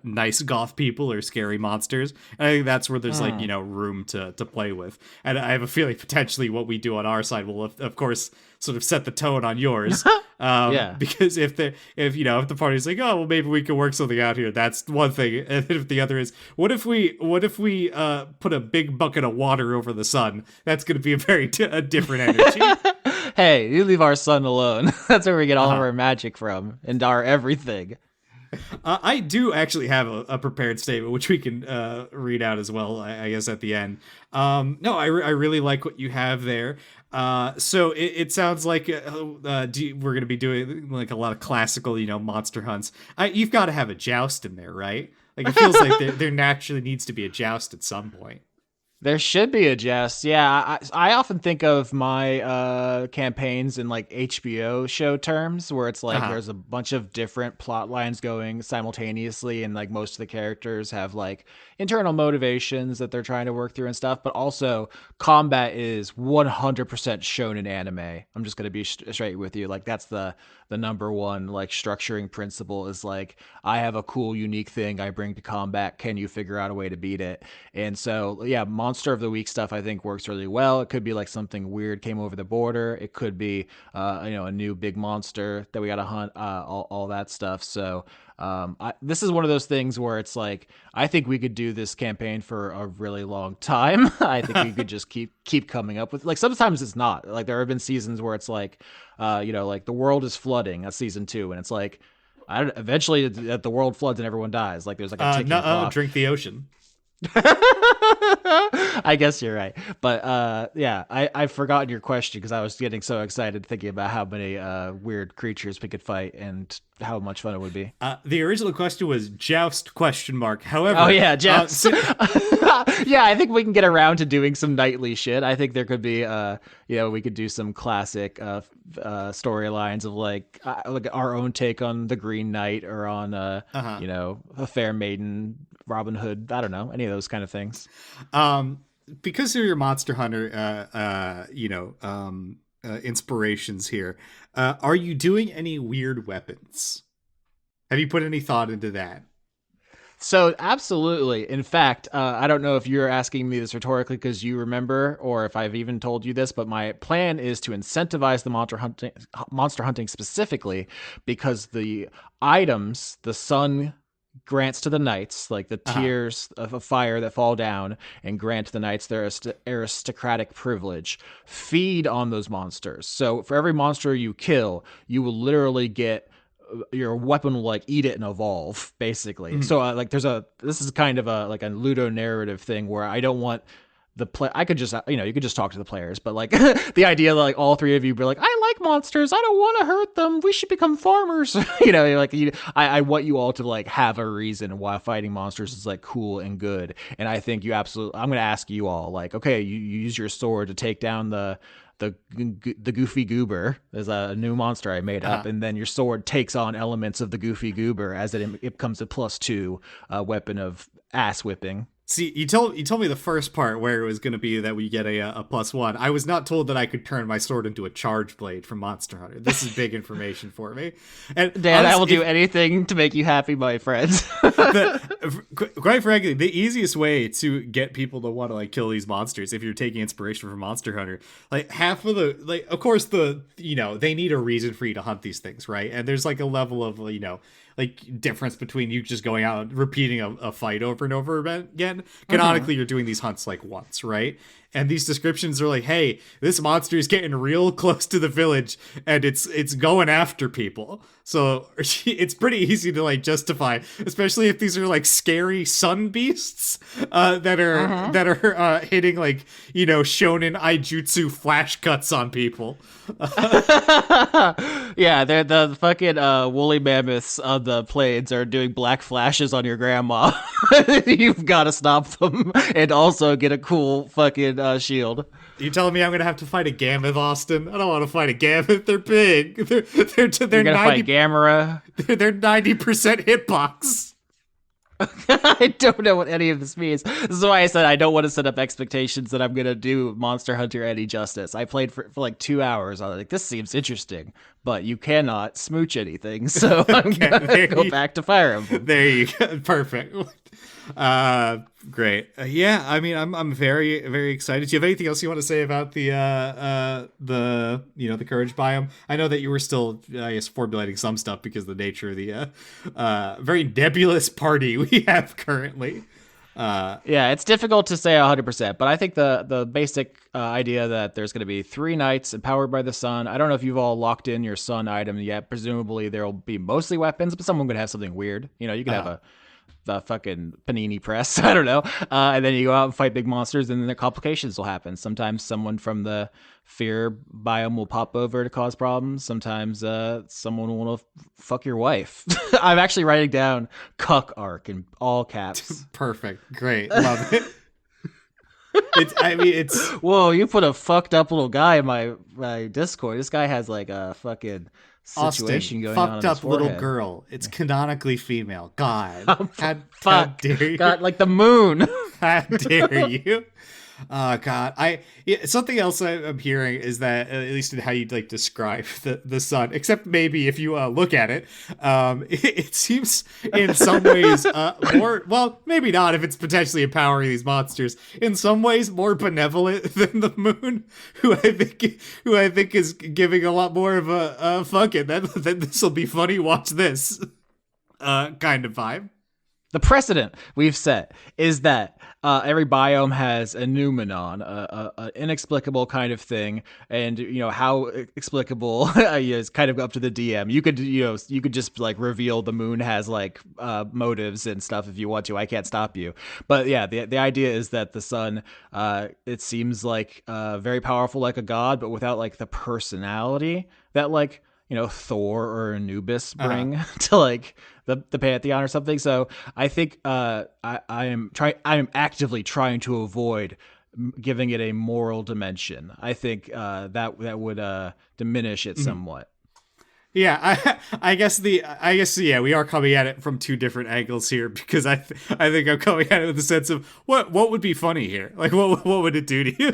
nice goth people or scary monsters? And I think that's where there's like room to play with, and I have a feeling potentially what we do on our side will of course sort of set the tone on yours. Yeah. Because if the party's like, oh well, maybe we can work something out here, that's one thing, and if the other is, what if we put a big bucket of water over the sun? That's going to be a different energy. Hey, you leave our sun alone. That's where we get all of our magic from and our everything. I do actually have a prepared statement, which we can read out as well, I guess, at the end. No, I really like what you have there. So it sounds like we're going to be doing like a lot of classical, monster hunts. You've got to have a joust in there, right? Like it feels like there naturally needs to be a joust at some point. There should be a jest. Yeah, I often think of my campaigns in like HBO show terms, where it's like there's a bunch of different plot lines going simultaneously, and like most of the characters have like internal motivations that they're trying to work through and stuff. But also, combat is 100% shown in anime. I'm just gonna be straight with you. Like that's the number one like structuring principle is like, I have a cool unique thing I bring to combat, can you figure out a way to beat it? And so yeah, monster of the week stuff I think works really well. It could be like something weird came over the border, it could be a new big monster that we got to hunt, all that stuff. So this is one of those things where it's like, I think we could do this campaign for a really long time. I think we could just keep coming up with, like, sometimes it's not like, there have been seasons where it's like like the world is flooding, that's season 2, and it's like, eventually the world floods and everyone dies. Like there's like a ticking clock. Drink the ocean. I guess you're right, but yeah, I've forgotten your question because I was getting so excited thinking about how many weird creatures we could fight and how much fun it would be. The original question was joust ? However, oh yeah, joust. Yeah, I think we can get around to doing some nightly shit. I think there could be we could do some classic storylines of like our own take on the Green Knight or on a Fair Maiden, Robin Hood. I don't know, any of those kind of things. Because you're your Monster Hunter, inspirations here. Are you doing any weird weapons? Have you put any thought into that? So absolutely. In fact, I don't know if you're asking me this rhetorically because you remember, or if I've even told you this, but my plan is to incentivize the monster hunting specifically because the items the sun grants to the knights, like the tiers of fire that fall down and grant to the knights their aristocratic privilege, feed on those monsters. So for every monster you kill, you will literally get, your weapon will like eat it and evolve, basically. Mm-hmm. So this is kind of a ludo narrative thing where I don't want I could just, you could just talk to the players, but like the idea that like all three of you be like, I like monsters, I don't want to hurt them, we should become farmers. I want you all to like have a reason why fighting monsters is like cool and good. And I think I'm going to ask you all, like, okay, you use your sword to take down the Goofy Goober. There's a new monster I made up, and then your sword takes on elements of the Goofy Goober as it becomes a +2 weapon of ass whipping. See, you told me the first part where it was going to be that we get a +1. I was not told that I could turn my sword into a charge blade from Monster Hunter. This is big information for me. And Dan, I will do anything to make you happy, my friends. Quite frankly, the easiest way to get people to want to like kill these monsters, if you're taking inspiration from Monster Hunter, like half of the, like, of course they need a reason for you to hunt these things, right? And there's like a level of like difference between you just going out and repeating a fight over and over again. Canonically, you're doing these hunts like once, right? And these descriptions are like, hey, this monster is getting real close to the village and it's going after people. So it's pretty easy to like justify, especially if these are like scary sun beasts that are hitting like, you know, shonen aijutsu flash cuts on people. Yeah, they're the fucking woolly mammoths on the plains are doing black flashes on your grandma. You've got to stop them and also get a cool fucking shield. You telling me I'm gonna have to fight a Gammoth, Austin? I don't want to fight a Gammoth. They're big. They're You're gonna 90. fight Gamera. They're 90% hitbox. I don't know what any of this means. This is why I said I don't want to set up expectations that I'm gonna do Monster Hunter any justice. I played for like 2 hours. I was like, this seems interesting, but you cannot smooch anything, so I'm gonna go back to Fire Emblem. There you go. Perfect. Great. Yeah, I mean, I'm very, very excited. Do you have anything else you want to say about the courage biome? I know that you were still, I guess, formulating some stuff because of the nature of the very nebulous party we have currently. Yeah, it's difficult to say 100%, but I think the basic idea that there's going to be 3 knights empowered by the sun. I don't know if you've all locked in your sun item yet. Presumably there will be mostly weapons, but someone could have something weird. You know, you could have the fucking panini press. I don't know. And then you go out and fight big monsters, and then the complications will happen. Sometimes someone from the fear biome will pop over to cause problems. Sometimes someone will want to fuck your wife. I'm actually writing down cuck arc in all caps. Perfect. Great. Love it. It's whoa, you put a fucked up little guy in my Discord. This guy has like a fucking situation Austin, going fucked on up little girl. It's canonically female. God. How dare you? God, like the moon. How dare you? Oh God, something else I'm hearing is that at least in how you like describe the sun, except maybe if you look at it, it seems in some ways more, well, maybe not if it's potentially empowering these monsters. In some ways, more benevolent than the moon, who I think is giving a lot more of a fuck it. Then this will be funny. Watch this, kind of vibe. The precedent we've set is that every biome has a noumenon, an inexplicable kind of thing, and you know how explicable is kind of up to the DM. You could just like reveal the moon has like motives and stuff if you want to. I can't stop you. But yeah, the idea is that the sun, it seems like very powerful like a god, but without like the personality that like, you know, Thor or Anubis bring to like the pantheon or something. So I think I am actively trying to avoid giving it a moral dimension. I think that would diminish it somewhat. Yeah, I guess yeah, we are coming at it from two different angles here because I think I'm coming at it with the sense of what would be funny here, like what would it do to you?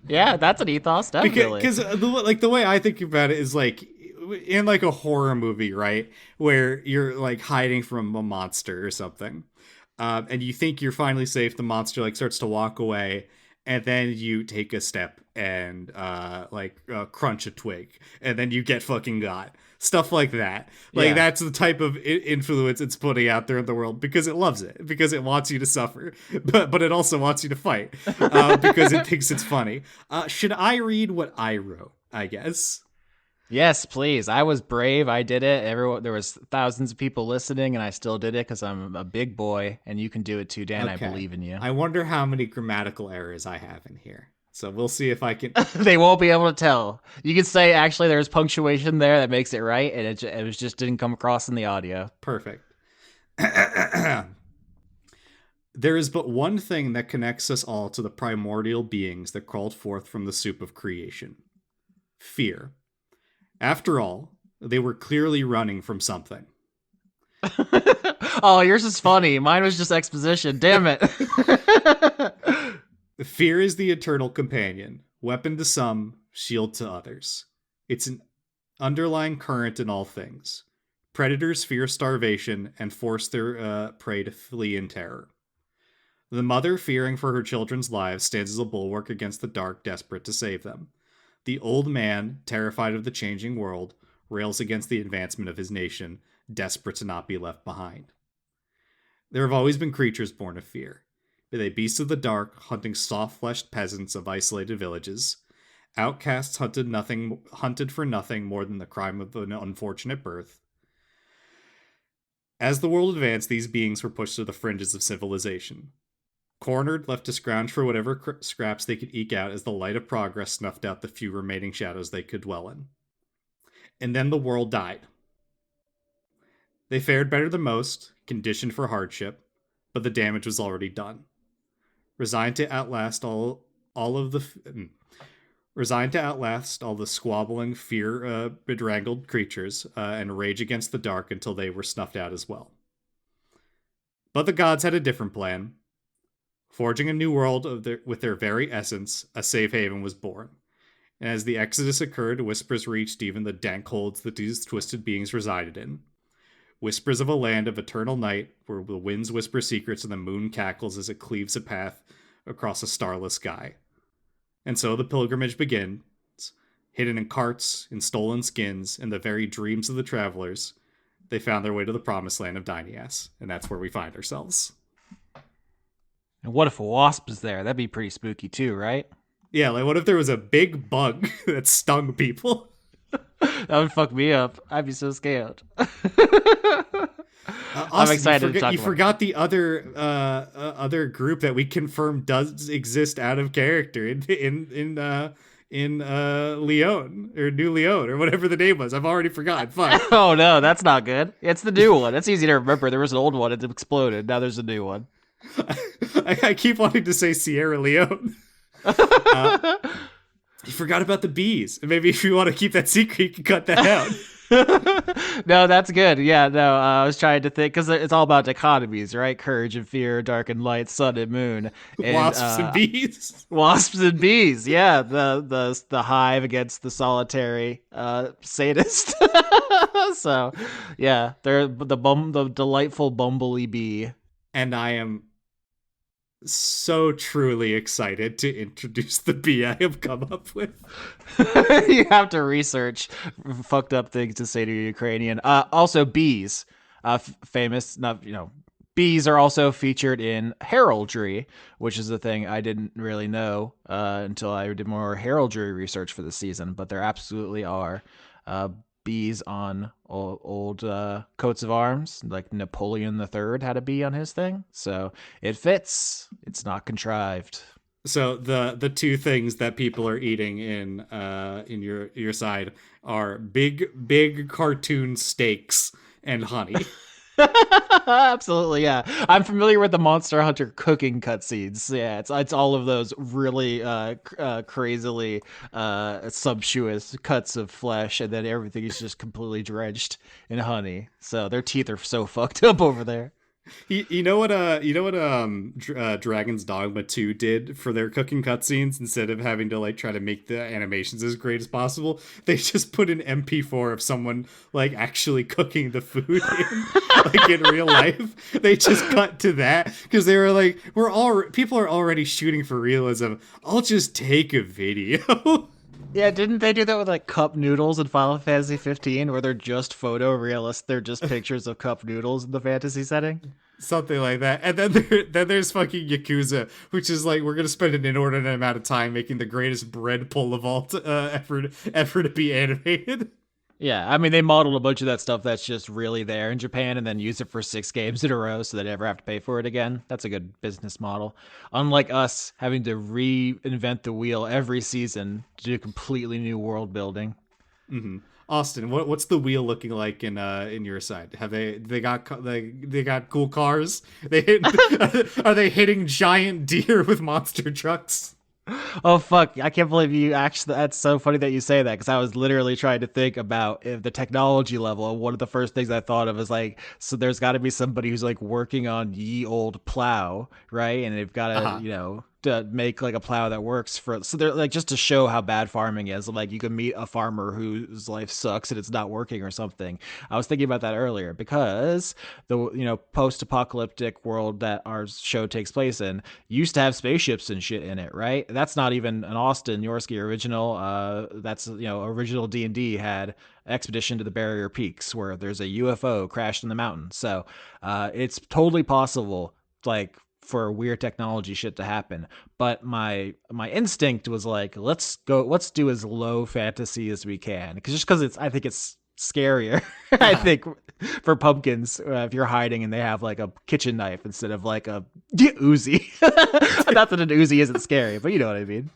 Yeah, that's an ethos, definitely. Because like the way I think about it is like in like a horror movie, right, where you're like hiding from a monster or something, and you think you're finally safe. The monster like starts to walk away, and then you take a step and crunch a twig, and then you get fucking got. Stuff like that. Like, that's the type of influence it's putting out there in the world because it loves it, because it wants you to suffer, but it also wants you to fight because it thinks it's funny. Should I read what I wrote, I guess? Yes, please. I was brave. I did it. There was thousands of people listening, and I still did it because I'm a big boy, and you can do it too, Dan. Okay. I believe in you. I wonder how many grammatical errors I have in here. So we'll see if I can... They won't be able to tell. You can say, actually, there's punctuation there that makes it right, and it just didn't come across in the audio. Perfect. There is but one thing that connects us all to the primordial beings that crawled forth from the soup of creation. Fear. After all, they were clearly running from something. Oh, yours is funny. Mine was just exposition. Damn it. Fear is the eternal companion, weapon to some, shield to others. It's an underlying current in all things. Predators fear starvation and force their prey to flee in terror. The mother, fearing for her children's lives, stands as a bulwark against the dark, desperate to save them. The old man, terrified of the changing world, rails against the advancement of his nation, desperate to not be left behind. There have always been creatures born of fear. Be they beasts of the dark, hunting soft-fleshed peasants of isolated villages, outcasts hunted for nothing more than the crime of an unfortunate birth. As the world advanced, these beings were pushed to the fringes of civilization. Cornered, left to scrounge for whatever scraps they could eke out as the light of progress snuffed out the few remaining shadows they could dwell in. And then the world died. They fared better than most, conditioned for hardship, but the damage was already done. Resigned to outlast all the squabbling, fear-bedrangled creatures, and rage against the dark until they were snuffed out as well. But the gods had a different plan. Forging a new world with their very essence, a safe haven was born. And as the exodus occurred, whispers reached even the dank holds that these twisted beings resided in. Whispers of a land of eternal night, where the winds whisper secrets and the moon cackles as it cleaves a path across a starless sky. And so the pilgrimage begins, hidden in carts, in stolen skins, in the very dreams of the travelers. They found their way to the promised land of Dynias, and that's where we find ourselves. And what if a wasp is there? That'd be pretty spooky too, right? Yeah, like what if there was a big bug that stung people? That would fuck me up. I'd be so scared. I'm excited to talk about. You forgot the other group that we confirmed does exist out of character in Leon or New Leon or whatever the name was. I've already forgotten. Fuck. Oh no, that's not good. It's the new one. It's easy to remember. There was an old one. It exploded. Now there's a new one. I keep wanting to say Sierra Leone. You forgot about the bees. Maybe if you want to keep that secret, you can cut that out. No, that's good. Yeah, no, I was trying to think, because it's all about dichotomies, right? Courage and fear, dark and light, sun and moon. And, wasps and bees. Wasps and bees, yeah. The hive against the solitary sadist. So, yeah, they're the delightful bumblebee bee. And I am so truly excited to introduce the bee I have come up with. You have to research fucked up things to say to your Ukrainian. Also, bees, famous. Bees are also featured in heraldry, which is a thing I didn't really know until I did more heraldry research for the season. But there absolutely are bees on old coats of arms, like Napoleon III had a bee on his thing, so it fits. It's not contrived. So the two things that people are eating in your side are big cartoon steaks and honey. Absolutely, yeah. I'm familiar with the Monster Hunter cooking cutscenes. Yeah, it's all of those really crazily sumptuous cuts of flesh, and then everything is just completely drenched in honey. So their teeth are so fucked up over there. You know what Dragon's Dogma 2 did for their cooking cutscenes? Instead of having to like try to make the animations as great as possible, they just put an MP4 of someone like actually cooking the food in real life. They just cut to that because they were like, people are already shooting for realism. I'll just take a video. Yeah, didn't they do that with like cup noodles in Final Fantasy 15, where they're just photorealist? They're just pictures of cup noodles in the fantasy setting, something like that. And then there's fucking Yakuza, which is like, we're gonna spend an inordinate amount of time making the greatest bread pull of all ever to be animated. Yeah, I mean, they modeled a bunch of that stuff that's just really there in Japan and then use it for 6 games in a row so they never have to pay for it again. That's a good business model. Unlike us having to reinvent the wheel every season to do completely new world building. Mm-hmm. Austin, what's the wheel looking like in your side? Have they got cool cars? Are they hitting giant deer with monster trucks? Oh fuck, I can't believe you actually, that's so funny that you say that, because I was literally trying to think about if the technology level, and one of the first things I thought of is like, so there's got to be somebody who's like working on ye old plow, right? And they've got to to make like a plow that works for, so they're like, just to show how bad farming is, like you can meet a farmer whose life sucks and it's not working or something. I was thinking about that earlier because the, post-apocalyptic world that our show takes place in used to have spaceships and shit in it, right? That's not even an Austin Yorsky original. That's, original D&D had Expedition to the Barrier Peaks, where there's a UFO crashed in the mountains. So it's totally possible, like, for weird technology shit to happen. But my instinct was like, let's do as low fantasy as we can, because I think it's scarier. I think for pumpkins, if you're hiding and they have like a kitchen knife instead of like a Uzi. Not that an Uzi isn't scary, but you know what I mean.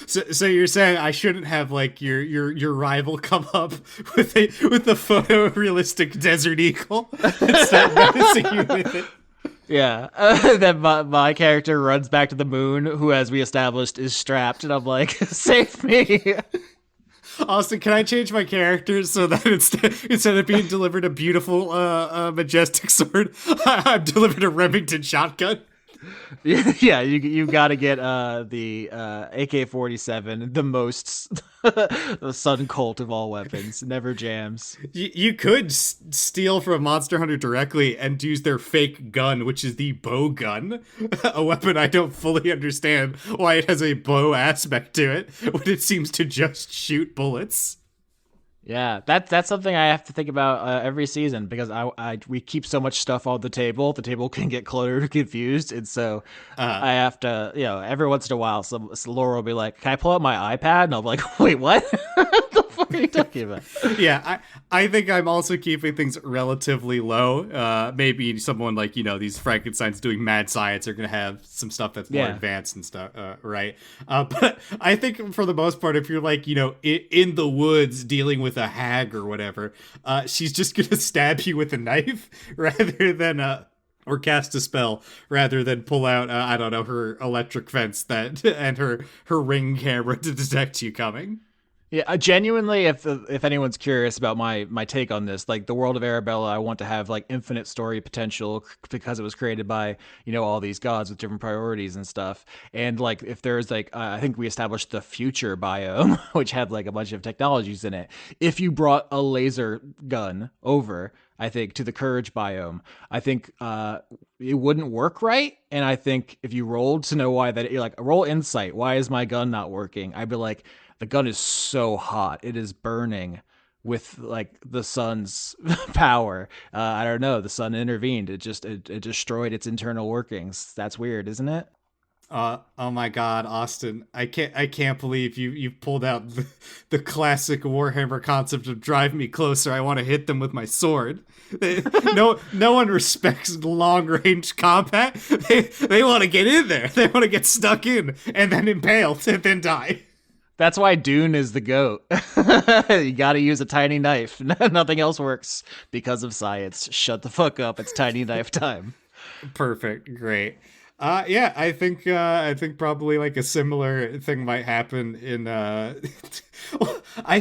So you're saying I shouldn't have like your rival come up with the photorealistic Desert Eagle and start menacing you with it? Yeah, then my character runs back to the moon, who, as we established, is strapped, and I'm like, save me. Austin, can I change my character so that instead of being delivered a beautiful, majestic sword, I'm delivered a Remington shotgun? Yeah, you got to get the AK-47, the most the Sun Colt of all weapons. Never jams. You could steal from Monster Hunter directly and use their fake gun, which is the bow gun, a weapon I don't fully understand why it has a bow aspect to it when it seems to just shoot bullets. Yeah, that's something I have to think about every season, because we keep so much stuff on the table. The table can get cluttered or confused, and so I have to, every once in a while, some Laura will be like, "Can I pull out my iPad?" And I'm like, "Wait, what? What the fuck are you talking about?" Yeah, I think I'm also keeping things relatively low. Maybe someone like, these Frankensteins doing mad science are gonna have some stuff that's more advanced and stuff, right? But I think for the most part, if you're like, in the woods dealing with a hag or whatever, she's just gonna stab you with a knife rather than or cast a spell rather than pull out I don't know, her electric fence and her ring camera to detect you coming. Yeah, genuinely, if anyone's curious about my take on this, like, the world of Arabella, I want to have like infinite story potential because it was created by, all these gods with different priorities and stuff. And like, if there's like, I think we established the future biome, which had like a bunch of technologies in it. If you brought a laser gun over, I think, to the Courage biome, I think it wouldn't work right. And I think if you rolled to know why, that, you're like, roll insight, why is my gun not working? I'd be like, the gun is so hot, it is burning with like the sun's power. I don't know, the sun intervened, it destroyed its internal workings. That's weird, isn't it? Oh my God, Austin! I can't believe you've pulled out the classic Warhammer concept of drive me closer. I want to hit them with my sword. No one respects long range combat. They want to get in there. They want to get stuck in and then impaled and then die. That's why Dune is the GOAT. You gotta use a tiny knife. Nothing else works because of science. Shut the fuck up. It's tiny knife time. Perfect. Great. Yeah, I think probably like a similar thing might happen in I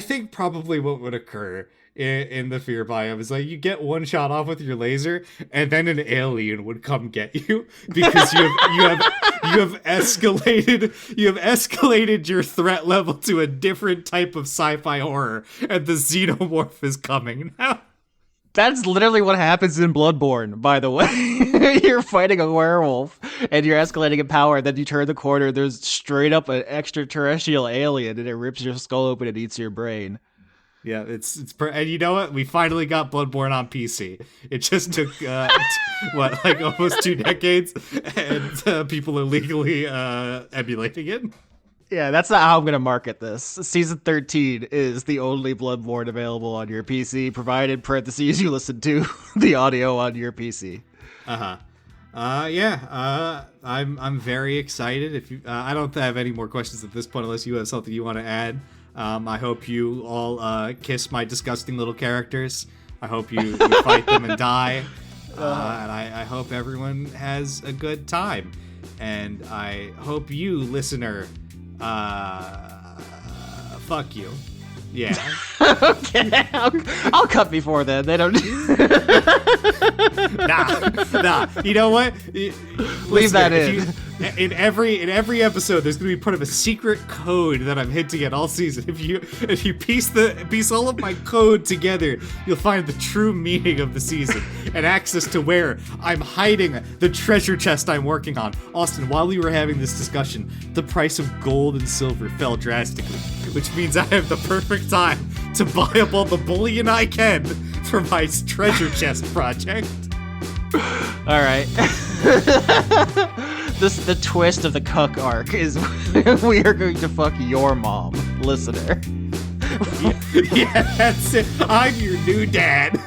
think probably what would occur in the fear biome is like, you get one shot off with your laser and then an alien would come get you because you have escalated your threat level to a different type of sci-fi horror, and the xenomorph is coming now. That's literally what happens in Bloodborne, by the way. You're fighting a werewolf, and you're escalating in power, then you turn the corner, there's straight up an extraterrestrial alien, and it rips your skull open and eats your brain. Yeah, and you know what? We finally got Bloodborne on PC. It just took like almost 2 decades, and people are legally emulating it. Yeah, that's not how I'm gonna market this. Season 13 is the only Bloodborne available on your PC, provided parentheses you listen to the audio on your PC. Yeah. I'm very excited. If you, I don't have any more questions at this point, unless you have something you want to add. I hope you all kiss my disgusting little characters. I hope you fight them and die. And I hope everyone has a good time. And I hope you, listener, fuck you. Yeah. Okay, I'll cut before then. They don't. Nah. You know what? Leave that in. in every episode, there's gonna be part of a secret code that I'm hinting at all season. If you piece all of my code together, you'll find the true meaning of the season and access to where I'm hiding the treasure chest I'm working on. Austin, while we were having this discussion, the price of gold and silver fell drastically, which means I have the perfect time to buy up all the bullion I can for my treasure chest project. All right. The twist of the Cuck arc is we are going to fuck your mom, listener. Yeah, that's it. I'm your new dad.